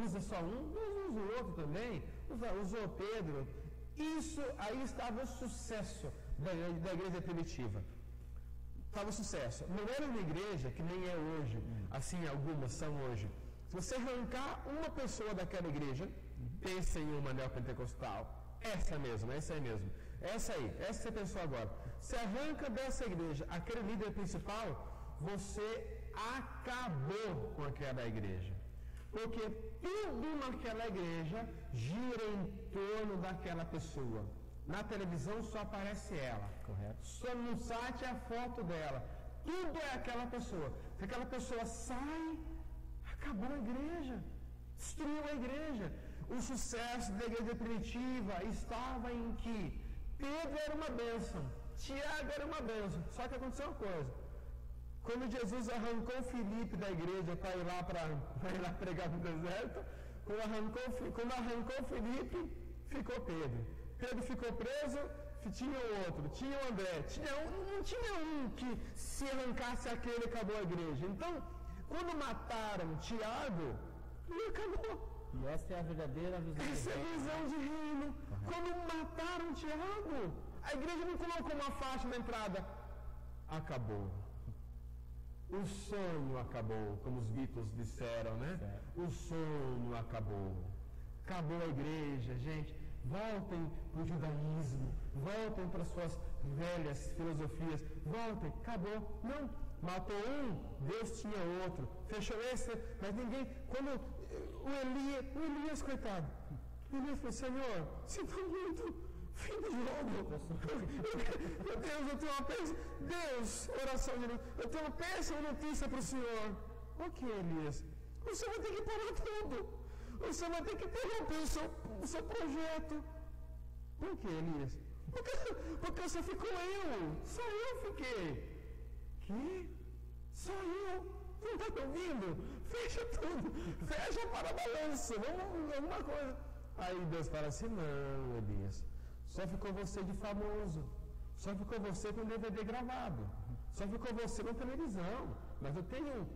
usa só um, Deus usa o outro também. Usou Pedro. Isso aí estava o sucesso da igreja primitiva. Estava o sucesso. Não era uma igreja que nem é hoje, assim algumas são hoje. Se você arrancar uma pessoa daquela igreja, pensa em uma neopentecostal. Essa mesmo, essa aí mesmo. Essa pessoa agora. Se arranca dessa igreja aquele líder principal, você acabou com aquela igreja. Porque tudo naquela igreja gira em torno daquela pessoa. Na televisão só aparece ela. Correto. Só no site é a foto dela. Tudo é aquela pessoa. Se aquela pessoa sai, acabou a igreja. Destruiu a igreja. O sucesso da igreja primitiva estava em que Pedro era uma bênção, Tiago era uma bênção. Só que aconteceu uma coisa. Quando Jesus arrancou Filipe da igreja para ir lá pregar no deserto, quando arrancou Filipe, ficou Pedro. Pedro ficou preso, tinha o outro, tinha o André, não tinha um que se arrancasse aquele acabou a igreja. Então, quando mataram Tiago, ele acabou. E essa é a verdadeira visão. Essa é a visão de reino. Quando mataram Tiago, a igreja não colocou uma faixa na entrada. Acabou. O sonho acabou, como os Beatles disseram, né? Certo. O sonho acabou. Acabou a igreja, gente. Voltem para o judaísmo. Voltem para suas velhas filosofias. Voltem. Acabou. Não. Matou um, Deus tinha outro. Fechou esse, mas ninguém... Quando o Elias, coitado. O Elias falou, Senhor, sinto muito. Fim do jogo. Meu Deus, eu tenho uma péssima... Deus, oração de Deus. Eu tenho uma péssima notícia para o Senhor. O que, Elias? O Senhor vai ter que parar tudo. O Senhor vai ter que interromper o seu projeto. Por que, Elias? Porque só ficou eu. Só eu fiquei. Que? Só eu. Não está me ouvindo? Fecha tudo. Fecha para a balança. Vamos alguma coisa. Aí Deus fala assim, não, Elias. Só ficou você de famoso. Só ficou você com DVD gravado. Só ficou você na televisão. Mas eu tenho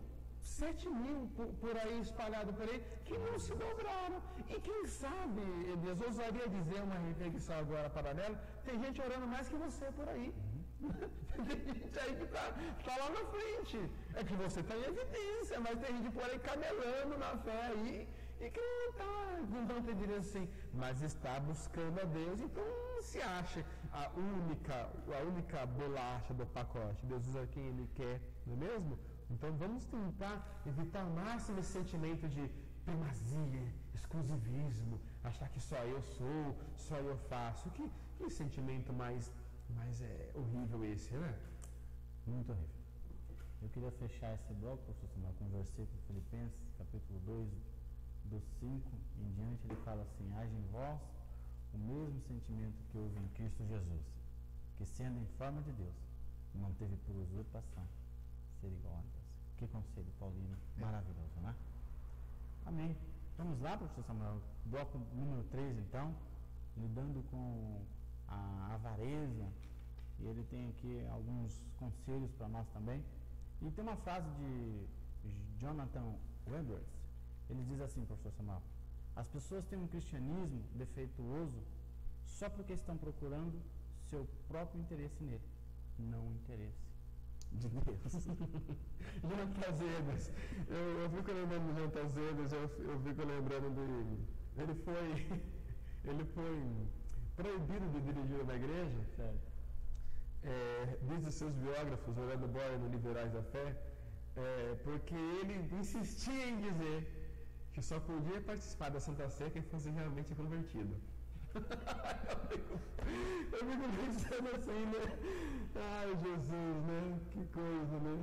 7.000 por aí espalhado por aí que não se dobraram. E quem sabe, Elias, eu ousaria dizer uma reflexão agora paralela, tem gente orando mais que você por aí. Tem gente aí que está lá na frente. É que você está em evidência, mas tem gente por aí camelando na fé aí e que não está dizendo assim, mas está buscando a Deus, então não se acha a única bolacha do pacote. Deus usa quem Ele quer, não é mesmo? Então vamos tentar evitar ao máximo esse sentimento de primazia, exclusivismo, achar que só eu sou, só eu faço. Que sentimento mais horrível esse, né? Muito horrível. Eu queria fechar esse bloco, professor Samuel, com o versículo de Filipenses, capítulo 2, do 5 em diante, ele fala assim, haja em vós o mesmo sentimento que houve em Cristo Jesus, que sendo em forma de Deus, não teve por usurpação ser igual a Deus. Que conselho paulino maravilhoso, né? Amém. Vamos lá, professor Samuel, bloco número 3 então, lidando com a avareza, e ele tem aqui alguns conselhos para nós também. E tem uma frase de Jonathan Edwards, ele diz assim, professor Samuel, as pessoas têm um cristianismo defeituoso só porque estão procurando seu próprio interesse nele, não o interesse de Deus. Jonathan Edwards, eu fico lembrando de Jonathan Edwards, eu fico lembrando dele. Ele foi proibido de dirigir na igreja. Certo. Diz os seus biógrafos, Orlando Boyer no Livro Heróis da Fé, porque ele insistia em dizer que só podia participar da Santa Sé quem fosse realmente convertido. Eu fico pensando assim, né? Ai, Jesus, né? Que coisa, né?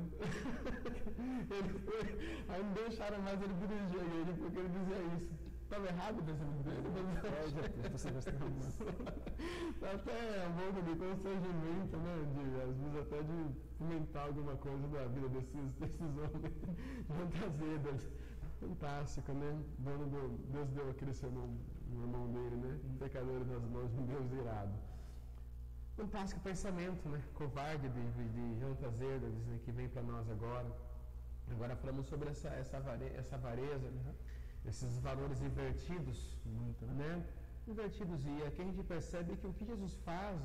Aí não deixaram mais ele dirigir a igreja porque ele dizia isso. Estava errado o pensamento dele, mas você gostou muito. até um pouco de constrangimento, né? Às vezes até de comentar alguma coisa da vida desses homens de Azedas. Fantástico, né? Deus deu aquele seu nome, no irmão dele, né? Pecadores nas mãos de um Deus irado. Fantástico pensamento, né? Covarde de Jonathan Edwards, né? Que vem para nós agora. Agora falamos sobre essa avareza, né? Esses valores invertidos, Muito, né? Invertidos. E aqui a gente percebe que o que Jesus faz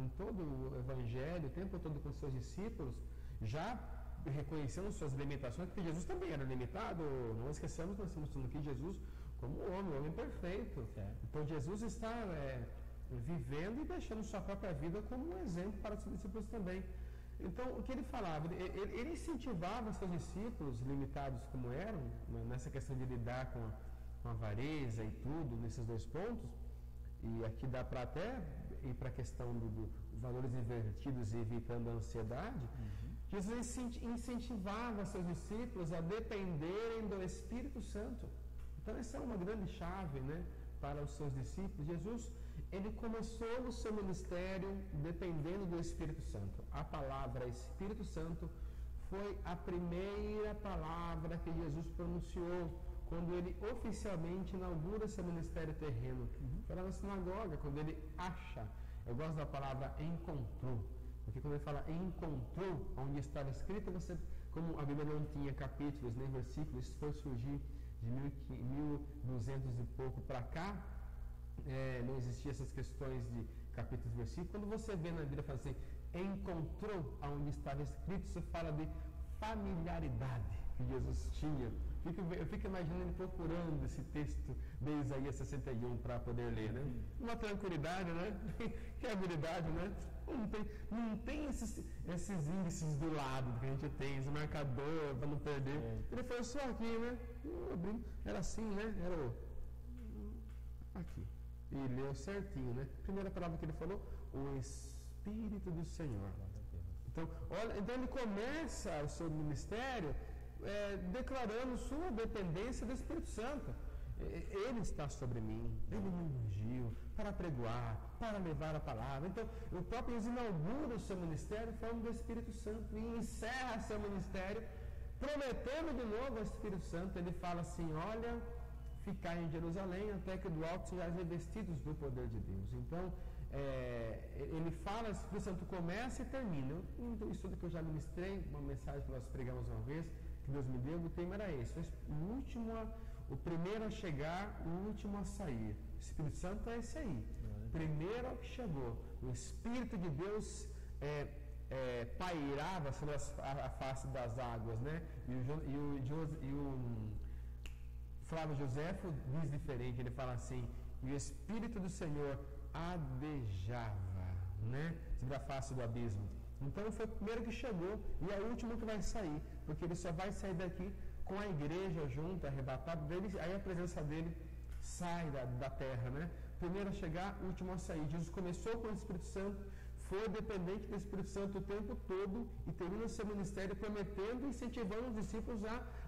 em todo o Evangelho, o tempo todo com seus discípulos, já reconhecendo suas limitações, porque Jesus também era limitado. Não esqueçamos que nós estamos falando aqui de Jesus como homem perfeito. Então Jesus está vivendo e deixando sua própria vida como um exemplo para os seus discípulos também. Então, o que ele falava? Ele incentivava seus discípulos, limitados como eram, nessa questão de lidar com a avareza e tudo, nesses dois pontos, e aqui dá para até ir para a questão dos valores invertidos e evitando a ansiedade. Jesus incentivava seus discípulos a dependerem do Espírito Santo. Então, essa é uma grande chave, né, para os seus discípulos. Jesus, ele começou o seu ministério dependendo do Espírito Santo. A palavra Espírito Santo foi a primeira palavra que Jesus pronunciou quando ele oficialmente inaugura seu ministério terreno. Foi lá na sinagoga, quando ele acha. Eu gosto da palavra encontrou, porque quando ele fala encontrou, onde estava escrito, como a Bíblia não tinha capítulos nem versículos, isso foi surgir de 1200 e pouco para cá. Não existiam essas questões de capítulos e versículos. Quando você vê na Bíblia, fala assim, encontrou aonde estava escrito, você fala de familiaridade que Jesus tinha. Eu fico imaginando ele procurando esse texto de Isaías 61 para poder ler, né? Uma tranquilidade, né? Que habilidade, né? Não tem esses índices do lado que a gente tem, esse marcador para não perder. Ele falou só aqui, né? Era assim, né? Era aqui. E leu certinho, né? Primeira palavra que ele falou, o Espírito do Senhor. Então, então ele começa o seu ministério declarando sua dependência do Espírito Santo. Ele está sobre mim, ele me ungiu para pregoar, para levar a palavra. Então, o próprio Jesus inaugura o seu ministério falando do Espírito Santo e encerra seu ministério prometendo de novo ao Espírito Santo. Ele fala assim, olha, ficar em Jerusalém até que do alto sejais revestidos do poder de Deus. Então, ele fala, o Espírito Santo começa e termina. Então, isso tudo que eu já ministrei, uma mensagem que nós pregamos uma vez, que Deus me deu, o tema era esse. O primeiro a chegar, o último a sair. O Espírito Santo é esse aí. Primeiro ao que chegou. O Espírito de Deus pairava sobre a face das águas, né? E o Flávio Joséfo diz diferente, ele fala assim, e o Espírito do Senhor adejava, né? Sobre a face do abismo. Então foi o primeiro que chegou e é o último que vai sair, porque ele só vai sair daqui com a igreja junto, arrebatado dele, aí a presença dele sai da terra, né? Primeiro a chegar, último a sair. Jesus começou com o Espírito Santo, foi dependente do Espírito Santo o tempo todo e termina o seu ministério prometendo e incentivando os discípulos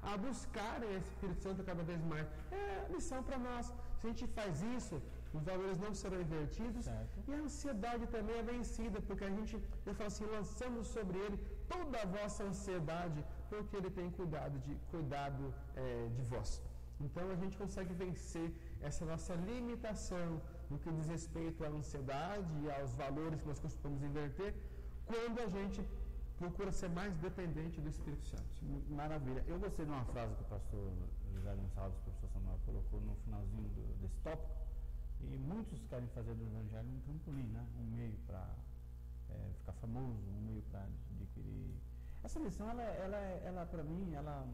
a buscarem esse Espírito Santo cada vez mais. É lição para nós. Se a gente faz isso, os valores não serão invertidos, certo. E a ansiedade também é vencida, porque a gente, eu falo assim, lançamos sobre ele toda a vossa ansiedade, porque ele tem cuidado de vós. Então a gente consegue vencer essa nossa limitação no que diz respeito à ansiedade e aos valores que nós costumamos inverter, quando a gente procura ser mais dependente do Espírito Santo. Maravilha. Eu gostei de uma frase que o pastor José Gonçalves, o professor Samuel, colocou no finalzinho desse tópico, e muitos querem fazer do Evangelho um trampolim, né? Um meio para ficar famoso, um meio para adquirir. Essa lição, ela para mim, ela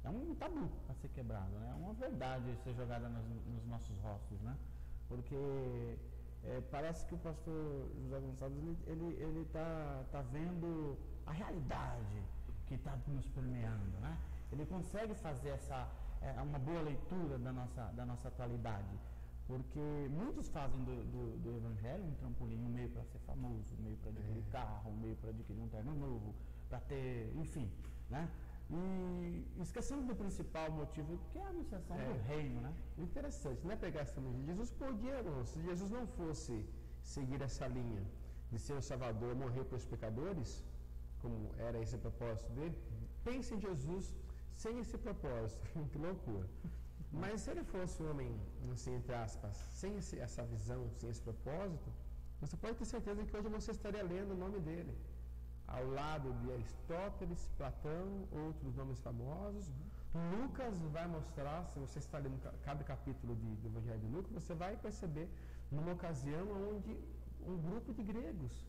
é um tabu a ser quebrado, né? É uma verdade a ser jogada nos nossos rostos, né? Porque parece que o pastor José Gonçalves ele tá vendo a realidade que está nos permeando, né? Ele consegue fazer uma boa leitura da nossa atualidade, porque muitos fazem do Evangelho um trampolim, um meio para ser famoso, um meio para adquirir carro, um meio para adquirir um terno novo, para ter, enfim, né? E esquecendo do principal motivo, que é a anunciação do reino, né? Interessante, não é pegar essa linha. Jesus podia, não. Se Jesus não fosse seguir essa linha de ser o Salvador, morrer pelos pecadores, como era esse propósito dele, pense em Jesus sem esse propósito. Que loucura. Mas se ele fosse um homem, assim, entre aspas, sem essa visão, sem esse propósito, você pode ter certeza que hoje você estaria lendo o nome dele. Ao lado de Aristóteles, Platão, outros nomes famosos. Lucas vai mostrar, se você está lendo cada capítulo do Evangelho de Lucas, você vai perceber numa ocasião onde um grupo de gregos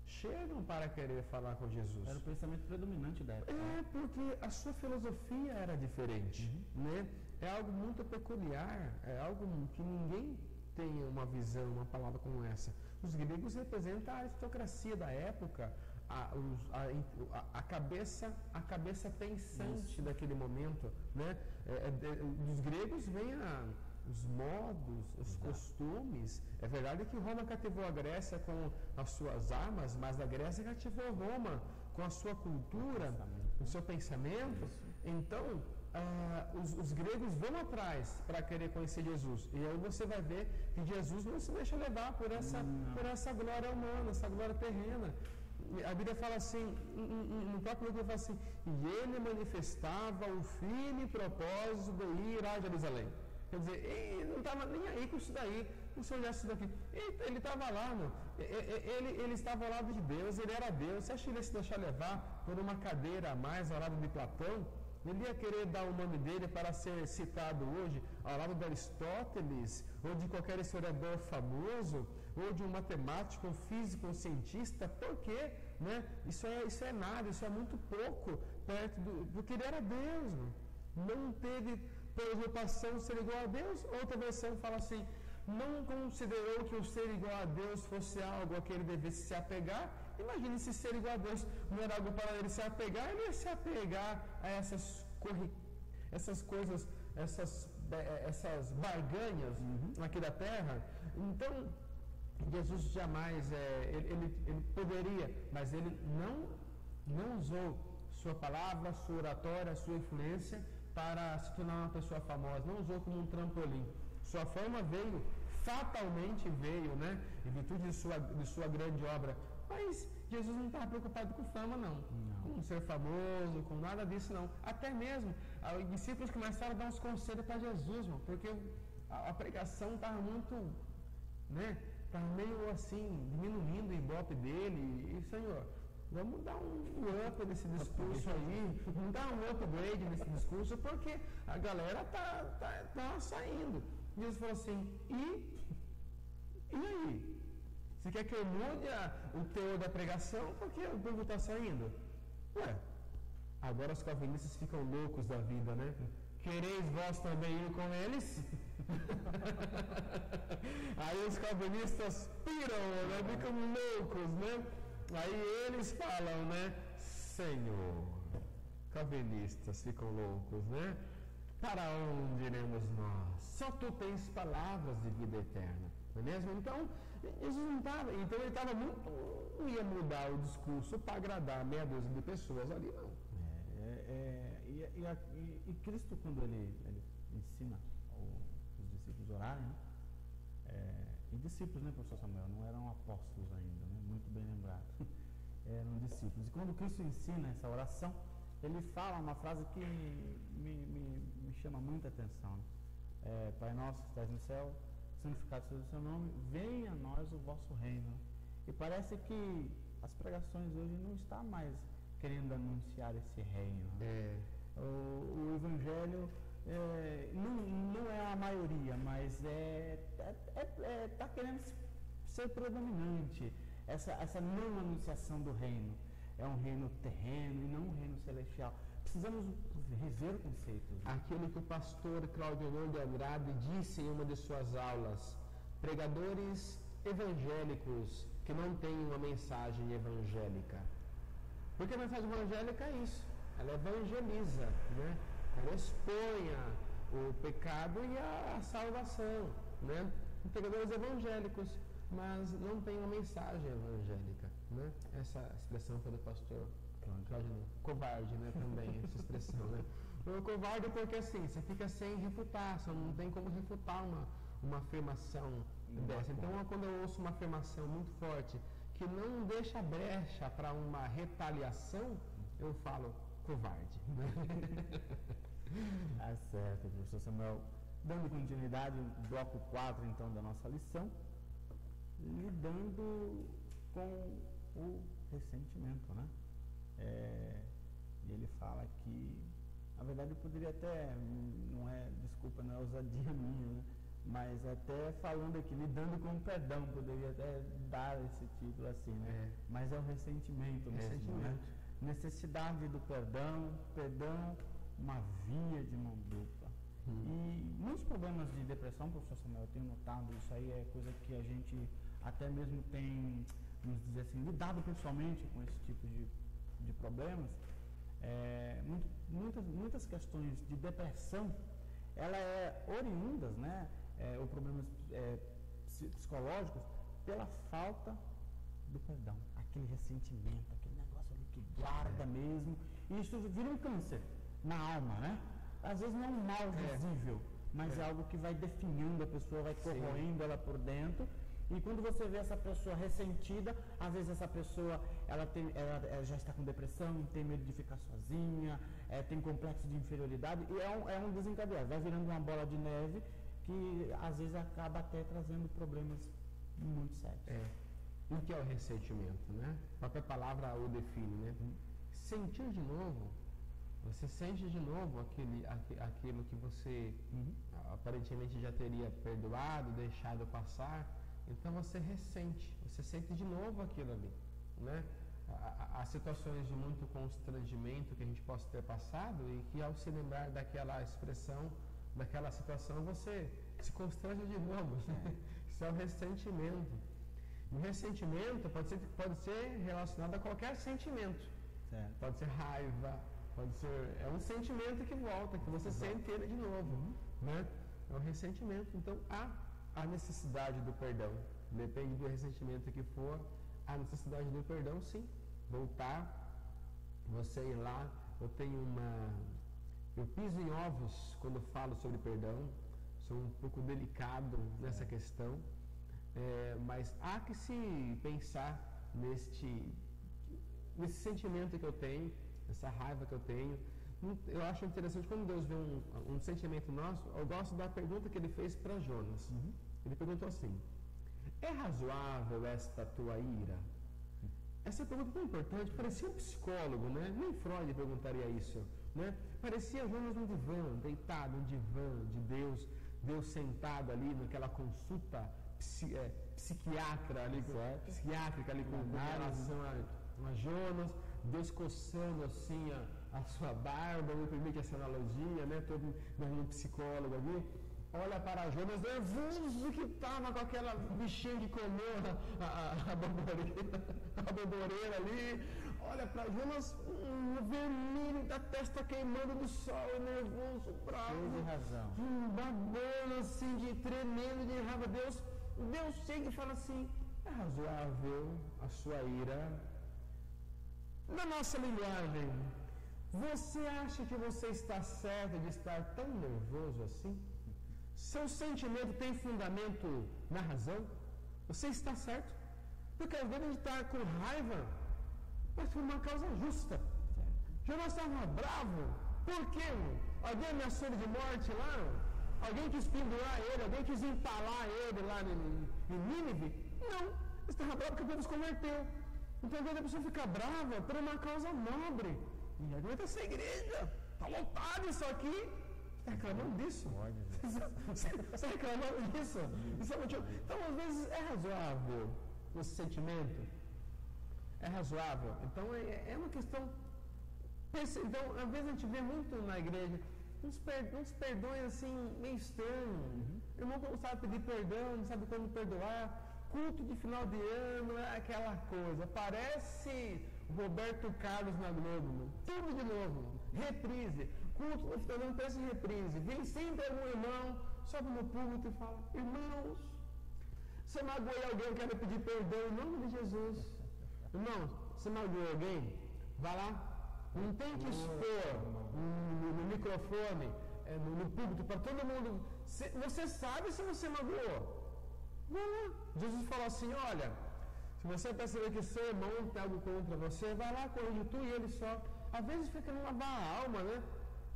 chegam para querer falar com Jesus. Era o pensamento predominante da época. Porque a sua filosofia era diferente, né? É algo muito peculiar, é algo que ninguém tem uma visão, uma palavra como essa. Os gregos representam a aristocracia da época, a cabeça pensante daquele momento, né? Dos gregos vem os modos, os costumes. É verdade que Roma cativou a Grécia com as suas armas, mas a Grécia cativou Roma com a sua cultura, com o seu pensamento. Então, os gregos vão atrás para querer conhecer Jesus. E aí você vai ver que Jesus não se deixa levar por essa glória humana, essa glória terrena. A Bíblia fala assim, no próprio livro fala assim, e ele manifestava o firme propósito de ir a Jerusalém. Quer dizer, ele não estava nem aí com isso daí, com seu gesto daqui. Ele estava lá, ele estava ao lado de Deus, ele era Deus. Você acha que ele ia se deixar levar por uma cadeira a mais ao lado de Platão? Ele ia querer dar o nome dele para ser citado hoje ao lado de Aristóteles, ou de qualquer historiador famoso, ou de um matemático, um físico, um cientista. Por quê? Né? Isso é nada, isso é muito pouco perto porque ele era Deus. Não teve preocupação de ser igual a Deus. Outra versão fala assim, não considerou que o ser igual a Deus fosse algo a que ele devesse se apegar. Imagine se ser igual a Deus não era algo para ele se apegar, ele ia se apegar a essas coisas, essas barganhas aqui da terra. Então, Jesus jamais, ele poderia, mas ele não usou sua palavra, sua oratória, sua influência para se tornar uma pessoa famosa, não usou como um trampolim. Sua fama fatalmente veio, né, em virtude de sua grande obra. Mas Jesus não estava preocupado com fama, não. Com ser famoso, com nada disso, não. Até mesmo, os discípulos começaram a dar uns conselhos para Jesus, porque a pregação estava muito, né, estava meio assim, diminuindo o ibope dele. E, Senhor, vamos dar um up nesse discurso aí, vamos dar um upgrade nesse discurso, porque a galera tá saindo. Jesus falou assim, e aí? Você quer que eu mude o teor da pregação? Porque o povo está saindo. Agora os calvinistas ficam loucos da vida, né? Quereis vós também ir com eles? Aí os calvinistas piram, né? Ficam loucos, né? Aí eles falam, né? Senhor, calvinistas ficam loucos, né? Para onde iremos nós? Só tu tens palavras de vida eterna, não é mesmo? Então, Jesus não estava, então ele estava muito, não ia mudar o discurso para agradar meia dúzia de pessoas ali, não. E Cristo, quando ele ensina os discípulos a orarem, né? E discípulos, né, professor Samuel? Não eram apóstolos ainda, né? Muito bem lembrado. Eram discípulos. E quando Cristo ensina essa oração, ele fala uma frase que me chama muita atenção. Né? Pai nosso que estás no céu, santificado seja o seu nome, venha a nós o vosso reino. E parece que as pregações hoje não estão mais querendo anunciar esse reino. Né? O Evangelho não é a maioria, mas está querendo ser predominante. Essa não anunciação do reino. É um reino terreno e não um reino celestial. Precisamos rever conceitos. Aquilo que o pastor Cláudio de Andrade disse em uma de suas aulas: pregadores evangélicos que não têm uma mensagem evangélica. Porque a mensagem evangélica é isso, ela evangeliza, né? Ela expõe o pecado e a salvação, né? Pregadores evangélicos, mas não tem uma mensagem evangélica, né? Essa expressão foi do pastor Covarde, né, também, essa expressão, né? Covarde porque assim, você fica sem refutar, você não tem como refutar uma afirmação dessa. Então, quando eu ouço uma afirmação muito forte, que não deixa brecha para uma retaliação, eu falo covarde. Tá certo, professor Samuel. Dando continuidade, bloco 4, então, da nossa lição, lidando com o ressentimento, né? Ele fala que, na verdade, eu poderia até, não é ousadia minha, né? Mas até falando aqui, lidando com o perdão, poderia até dar esse título assim, né? Mas é o ressentimento mesmo, né? Necessidade do perdão, uma via de mão dupla. E muitos problemas de depressão, professor Samuel, eu tenho notado, isso aí é coisa que a gente até mesmo tem, vamos dizer assim, lidado pessoalmente com esse tipo de problemas. Muitas questões de depressão, ela é oriundas, né? Ou problemas psicológicos, pela falta do perdão, aquele ressentimento, aquele negócio ali que guarda mesmo, e isso vira um câncer na alma, né? Às vezes não é um mal visível, mas é algo que vai definhando a pessoa, vai corroendo ela por dentro. E quando você vê essa pessoa ressentida, às vezes essa pessoa ela já está com depressão, tem medo de ficar sozinha, tem complexo de inferioridade, e é um desencadeado, vai virando uma bola de neve que às vezes acaba até trazendo problemas muito sérios. O que é o ressentimento, né? A própria palavra o define, né? Sentir de novo, você sente de novo aquilo que você aparentemente já teria perdoado, deixado passar, então você sente de novo aquilo ali, né? Há situações de muito constrangimento que a gente possa ter passado e que ao se lembrar daquela expressão, daquela situação, você se constrange de novo. Isso é o ressentimento. O ressentimento pode ser relacionado a qualquer sentimento. Certo. Pode ser raiva, é um sentimento que volta, que você sente ele de novo, né? É o ressentimento. Então há a necessidade do perdão. Depende do ressentimento que for, a necessidade do perdão, sim. Voltar, você ir lá. Eu piso em ovos quando falo sobre perdão. Sou um pouco delicado nessa questão, mas há que se pensar nesse sentimento que eu tenho, essa raiva que eu tenho. Eu acho interessante quando Deus vê um sentimento nosso. Eu gosto da pergunta que ele fez para Jonas. Ele perguntou assim: é razoável esta tua ira? Essa pergunta é tão importante, parecia um psicólogo, né? Nem Freud perguntaria isso, né? Parecia Jonas num divã, deitado, um divã de Deus sentado ali naquela consulta psiquiátrica ali com relação a Jonas, Deus coçando assim a sua barba, me permite essa analogia, né? Todo um psicólogo ali. Olha para Jonas, nervoso que estava com aquela bichinha que comeu a borboreira ali. Olha para Jonas, vermelho da testa queimando do sol, nervoso, bravo. Cheio de razão. Babando assim, tremendo de raiva. Deus chega e fala assim: é razoável a sua ira? Na nossa linguagem, você acha que você está certo de estar tão nervoso assim? Seu sentimento tem fundamento na razão? Você está certo? Porque às vezes a gente está com raiva, mas por uma causa justa. Jonas estava bravo. Por quê? Alguém ameaçou ele de morte lá? Alguém quis pendurar ele? Alguém quis empalar ele lá em Nínive? Não. Ele estava bravo porque Deus converteu. Então às vezes a pessoa fica brava por uma causa nobre. E aguenta essa igreja. Está lotado isso aqui. Você está reclamando disso? Você está reclamando disso? Então, às vezes, é razoável esse sentimento? É razoável? Então, é uma questão... Então, às vezes a gente vê muito na igreja uns perdões assim, meio estranhos. O irmão não sabe pedir perdão, não sabe como perdoar. Culto de final de ano é aquela coisa. Parece Roberto Carlos na Globo. Tudo de novo. Reprise. Culto no final do ano parece reprise. Vem sempre algum irmão, sobe no púlpito e fala: irmãos, se eu magoei alguém, eu quero pedir perdão em nome de Jesus. Irmão, se magoou alguém, Vai lá. Não tem que expor no microfone, no púlpito, para todo mundo. Você sabe se você magoou. Vai lá. Jesus falou assim, olha, se você perceber que seu irmão tem algo contra você, vai lá, corrige tu e ele só. Às vezes fica querendo lavar a alma, né?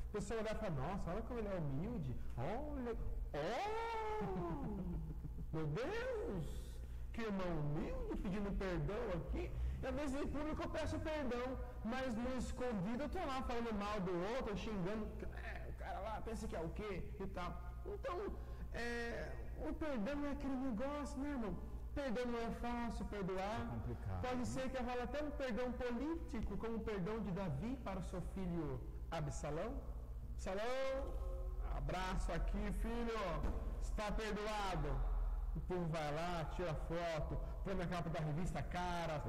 A pessoa olhar e fala, nossa, olha como ele é humilde. Olha, meu Deus, que irmão humilde pedindo perdão aqui. E às vezes em público eu peço perdão, mas no escondido eu estou lá falando mal do outro, xingando, o cara lá pensa que é o quê e tal. Então, o perdão é aquele negócio, né, irmão? Perdão não é fácil, perdoar. É complicado. Pode ser que rola até um perdão político, como o perdão de Davi para o seu filho Absalão. Absalão, abraço aqui, filho, está perdoado. O povo vai lá, tira foto, põe na capa da revista Caras,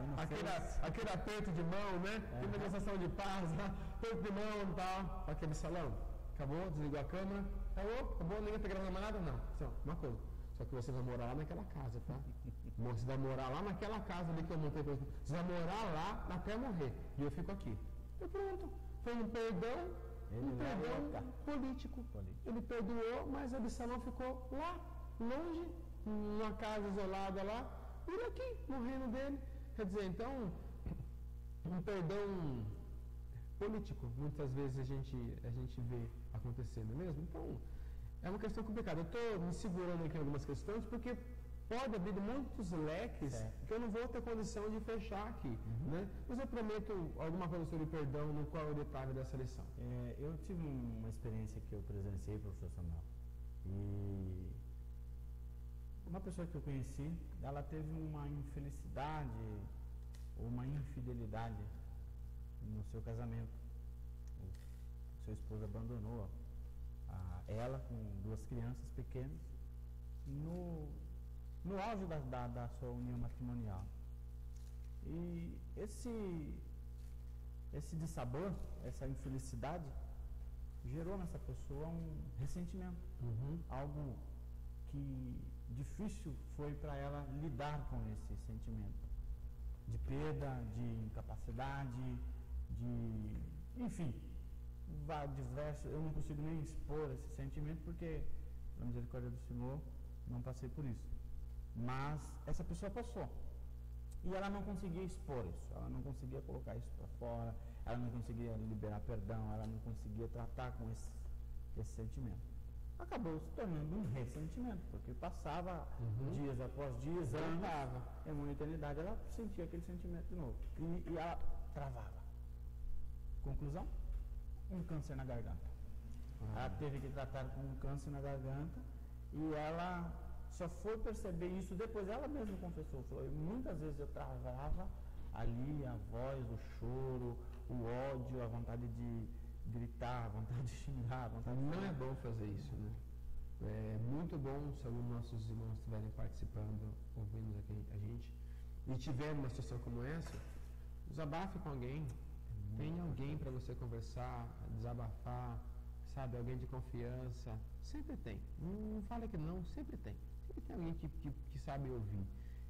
aquele aperto de mão, né? Tem negociação de paz, né? Aperto de mão e tal. Aquele salão. Acabou? Desligou a câmera? Acabou? Ninguém tá gravando mais nada? Não. Só, uma coisa. Só que você vai morar lá naquela casa, tá? Você vai morar lá naquela casa ali que eu montei. Você vai morar lá até morrer. E eu fico aqui. E pronto. Foi um perdão político. Ele perdoou, mas Absalão ficou lá, longe, numa casa isolada lá, e ele aqui, no reino dele. Quer dizer, então, um perdão político, muitas vezes a gente vê acontecendo mesmo. Então, é uma questão complicada. Eu estou me segurando aqui em algumas questões, porque pode abrir muitos leques que eu não vou ter condição de fechar aqui. Né? Mas eu prometo alguma coisa sobre perdão no qual eu detalhe dessa lição. Eu tive uma experiência que eu presenciei, professor Samuel, e uma pessoa que eu conheci, ela teve uma infelicidade ou uma infidelidade no seu casamento. O seu esposo abandonou ela com 2 crianças pequenas no auge da sua união matrimonial. E esse dissabor, essa infelicidade, gerou nessa pessoa um ressentimento. Algo que difícil foi para ela lidar com esse sentimento de perda, de incapacidade, enfim, diversos. Eu não consigo nem expor esse sentimento porque, na misericórdia do Senhor, não passei por isso. Mas essa pessoa passou e ela não conseguia expor isso, ela não conseguia colocar isso para fora, ela não conseguia liberar perdão, ela não conseguia tratar com esse sentimento. Acabou se tornando um ressentimento, porque passava dias após dias, anos, em uma eternidade, ela sentia aquele sentimento de novo. E ela travava. Conclusão? Um câncer na garganta. Ela teve que tratar com um câncer na garganta e ela só foi perceber isso depois. Ela mesma confessou, falou, muitas vezes eu travava ali a voz, o choro, o ódio, a vontade de gritar, a vontade de xingar, a vontade de... Não é bom fazer isso, né? É muito bom se alguns dos nossos irmãos estiverem participando, ouvindo aqui a gente, e tiverem uma situação como essa, desabafe com alguém. Tem alguém para você conversar, desabafar, sabe? Alguém de confiança. Sempre tem. Não fala que não, sempre tem. Sempre tem alguém que sabe ouvir.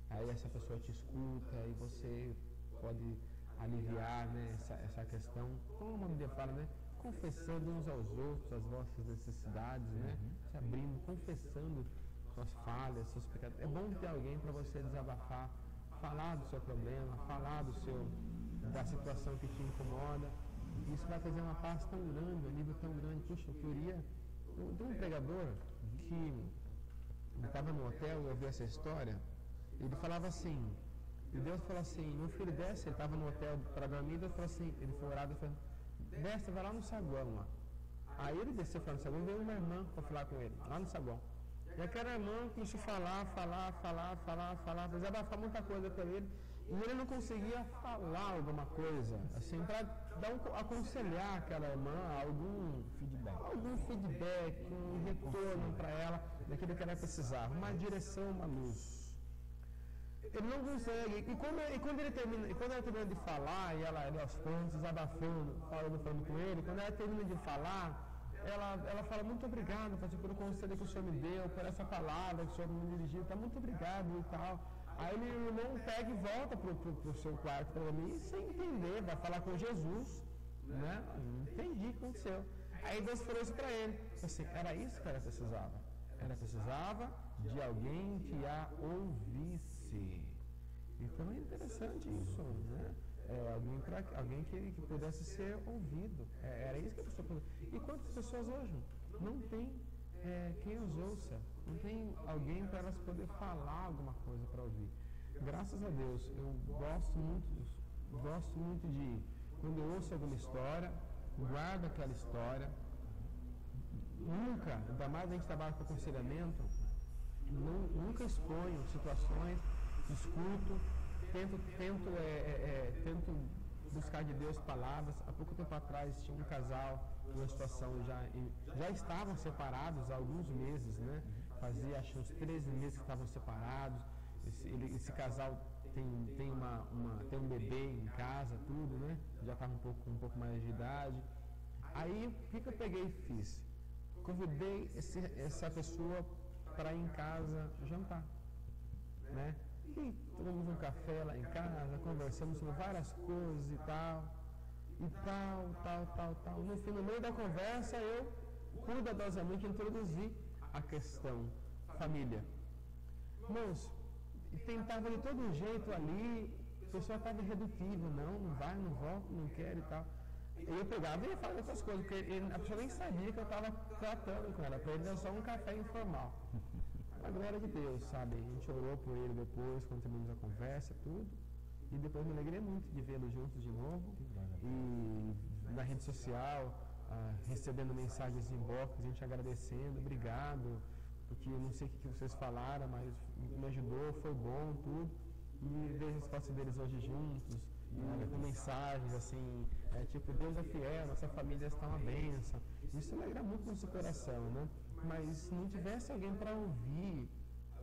Aí essa pessoa te escuta e você pode aliviar, né, essa questão. Como a Bíblia fala, né? Confessando uns aos outros as vossas necessidades, né? Se abrindo, confessando suas falhas, seus pecados. É bom ter alguém para você desabafar, falar do seu problema, falar da situação que te incomoda. Isso vai trazer uma paz tão grande, um nível tão grande. Puxa, eu queria... Tem um pregador que estava no hotel e eu ouvi essa história. Ele falava assim, e Deus falou assim, meu filho desce, ele estava no hotel para dormir, Deus falou assim, ele foi orado e falou, desce, vai lá no saguão lá. Aí ele desceu para no saguão, veio uma irmã para falar com ele, lá no saguão. E aquela irmã começou a falar, desabafar muita coisa para ele. E ele não conseguia falar alguma coisa, assim, para aconselhar aquela irmã algum feedback, um retorno para ela daquilo que ela precisava, uma direção, uma luz. Ele não consegue. E quando ela termina de falar, e ela aos pontos, desabafando, falando com ele, quando ela termina de falar, ela fala, muito obrigado, pelo conselho que o Senhor me deu, por essa palavra que o Senhor me dirigiu, tá, muito obrigado e tal. Aí meu irmão pega e volta pro seu quarto para mim, sem entender, vai falar com Jesus, né? Não entendi o que aconteceu. Aí Deus falou isso para ele, assim, era isso que ela precisava. Ela precisava de alguém que a ouvisse. Então é interessante isso, né? Alguém que pudesse ser ouvido. Era isso que a pessoa precisava. E quantas pessoas hoje não tem quem os ouça? Não tem alguém para elas poder falar alguma coisa para ouvir. Graças a Deus, eu gosto muito de, quando eu ouço alguma história, guardo aquela história. Nunca, ainda mais a gente trabalha com aconselhamento, nunca exponho situações, escuto, tento buscar de Deus palavras. Há pouco tempo atrás tinha um casal, uma situação, já estavam separados há alguns meses, né? Fazia acho uns 13 meses que estavam separados. Esse casal tem um bebê em casa, tudo, né? Já estava um pouco mais de idade. Aí o que eu peguei e fiz? Convidei essa pessoa para ir em casa jantar, né? E tomamos um café lá em casa, conversamos sobre várias coisas e tal. No meio da conversa, eu cuidadosamente introduzi a questão família. Irmãos, tentava de todo jeito ali, a pessoa estava irredutível, não vai, não volta, não quer e tal. E eu pegava e ia falar outras coisas, porque a pessoa nem sabia que eu estava tratando com ela, para ele era só um café informal. A glória de Deus, sabe? A gente orou por ele depois, quando terminamos a conversa, tudo. E depois me alegrei muito de vê-los juntos de novo. E na rede social, recebendo mensagens em inbox, a gente agradecendo, obrigado, porque eu não sei o que vocês falaram, mas me ajudou, foi bom, tudo. E vejo as fotos deles hoje juntos, com mensagens assim, tipo, Deus é fiel, nossa família está uma bênção. Isso alegra muito no seu coração, né? Mas se não tivesse alguém para ouvir,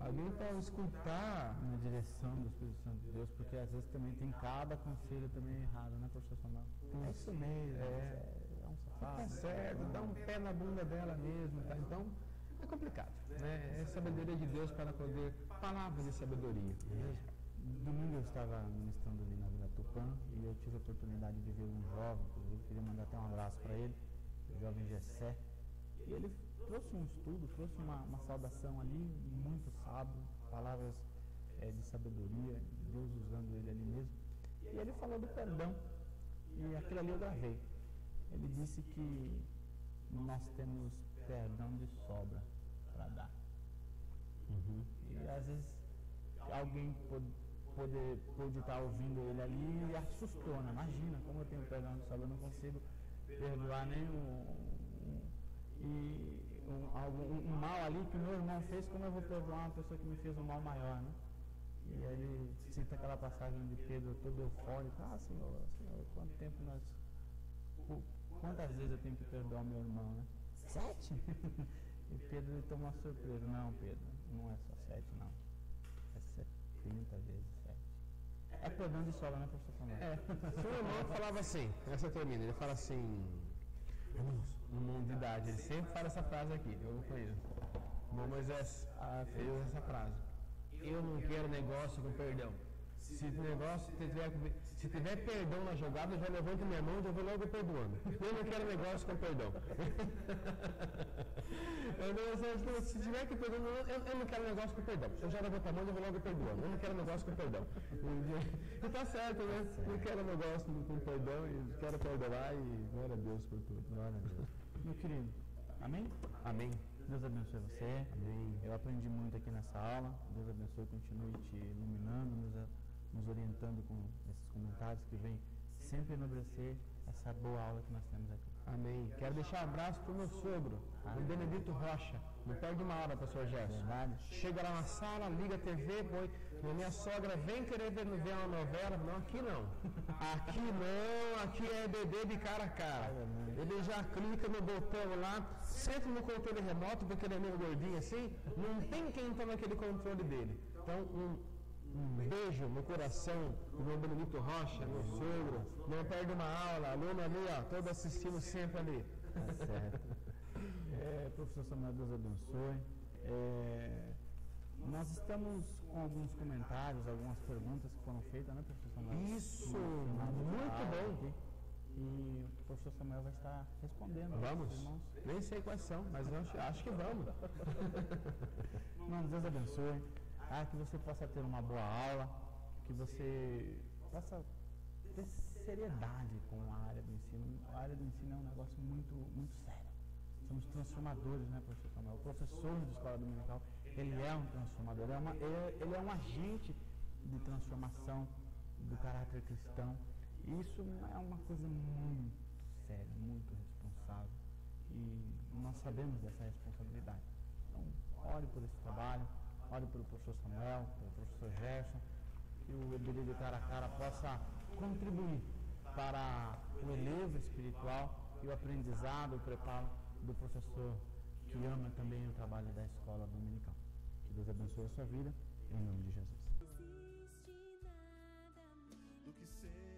alguém para escutar, na direção do Espírito Santo de Deus, porque às vezes também tem cada conselho também errado, né, professor Samuel? É isso mesmo, é um safado. Tá certo, dá um pé na bunda dela mesmo, tá? Então, é complicado, né? É sabedoria de Deus para poder, palavras de sabedoria, né? Domingo eu estava ministrando ali na Vila Tupã e eu tive a oportunidade de ver um jovem, inclusive queria mandar até um abraço para ele, o jovem Gessé, e ele trouxe um estudo, trouxe uma saudação ali, muito sábio, palavras de sabedoria, Deus usando ele ali mesmo, e ele falou do perdão, e aquilo ali eu gravei. Ele disse que nós temos perdão de sobra para dar. E às vezes alguém pode estar ouvindo ele ali e assustou, né? Imagina, como eu tenho perdão de sobra, eu não consigo perdoar nem um mal ali que o meu irmão fez, como eu vou perdoar uma pessoa que me fez um mal maior, né? E aí ele cita aquela passagem de Pedro todo eufórico, Senhor, quantas vezes eu tenho que perdoar meu irmão, né? 7? E Pedro tomou uma surpresa, não Pedro, não é só 7 não, é 70 vezes 7. É perdão de sobra, né, professor Samuel? Seu irmão falava assim, essa termina, ele fala assim, irmão de idade, ele sempre fala essa frase aqui, eu não conheço. Irmão Moisés, ele usa essa frase. Eu não quero negócio com perdão. Se tiver perdão na jogada, eu já levanto minha mão e já vou logo perdoando. Eu não quero negócio com perdão. Se tiver que perdoar, eu não quero negócio com perdão. Eu já levanto a mão e já vou logo perdoando. Eu não quero negócio com perdão. E tá certo, né? Não quero negócio com perdão e quero perdoar e glória a Deus por tudo. Glória a Deus. Meu querido, amém? Amém. Deus abençoe você. Amém. Eu aprendi muito aqui nessa aula. Deus abençoe, continue te iluminando, nos orientando com esses comentários que vêm sempre enobrecer essa boa aula que nós temos aqui. Amém. Quero deixar um abraço para o meu sogro, o Benedito Rocha. Não perde uma hora, pastor Gerson. Verdade. Chega lá na sala, liga a TV, põe. Minha sogra vem querer ver uma novela. Não, aqui não. Aqui não, aqui é bebê de cara a cara. Ele já clica no botão lá, senta no controle remoto, porque ele é meio gordinho assim. Não tem quem está naquele controle dele. Então, um beijo no coração do meu Benedito Rocha, meu sogro. Não perde uma aula, aluno ali, todo assistindo sempre ali. Tá certo. Professor Samuel, Deus abençoe. Nós estamos com alguns comentários, algumas perguntas que foram feitas, né, professor Samuel? Isso, No muito bem. aqui. E o professor Samuel vai estar respondendo. Vamos. Irmãos. Nem sei quais são, mas eu acho que vamos. Irmãos, Deus abençoe. Que você possa ter uma boa aula, que você possa ter seriedade com a área do ensino. A área do ensino é um negócio muito, muito sério. Somos transformadores, né, professor Samuel? O professor de escola dominical, ele é um transformador, ele é um agente de transformação do caráter cristão. E isso é uma coisa muito séria, muito responsável. E nós sabemos dessa responsabilidade. Então, ore por esse trabalho, ore pelo professor Samuel, pelo professor Gerson, que o Ebilho de Cara a Cara possa contribuir para o elevo espiritual e o aprendizado, o preparo do professor que ama também o trabalho da escola dominical. Que Deus abençoe a sua vida, em nome de Jesus. do que ser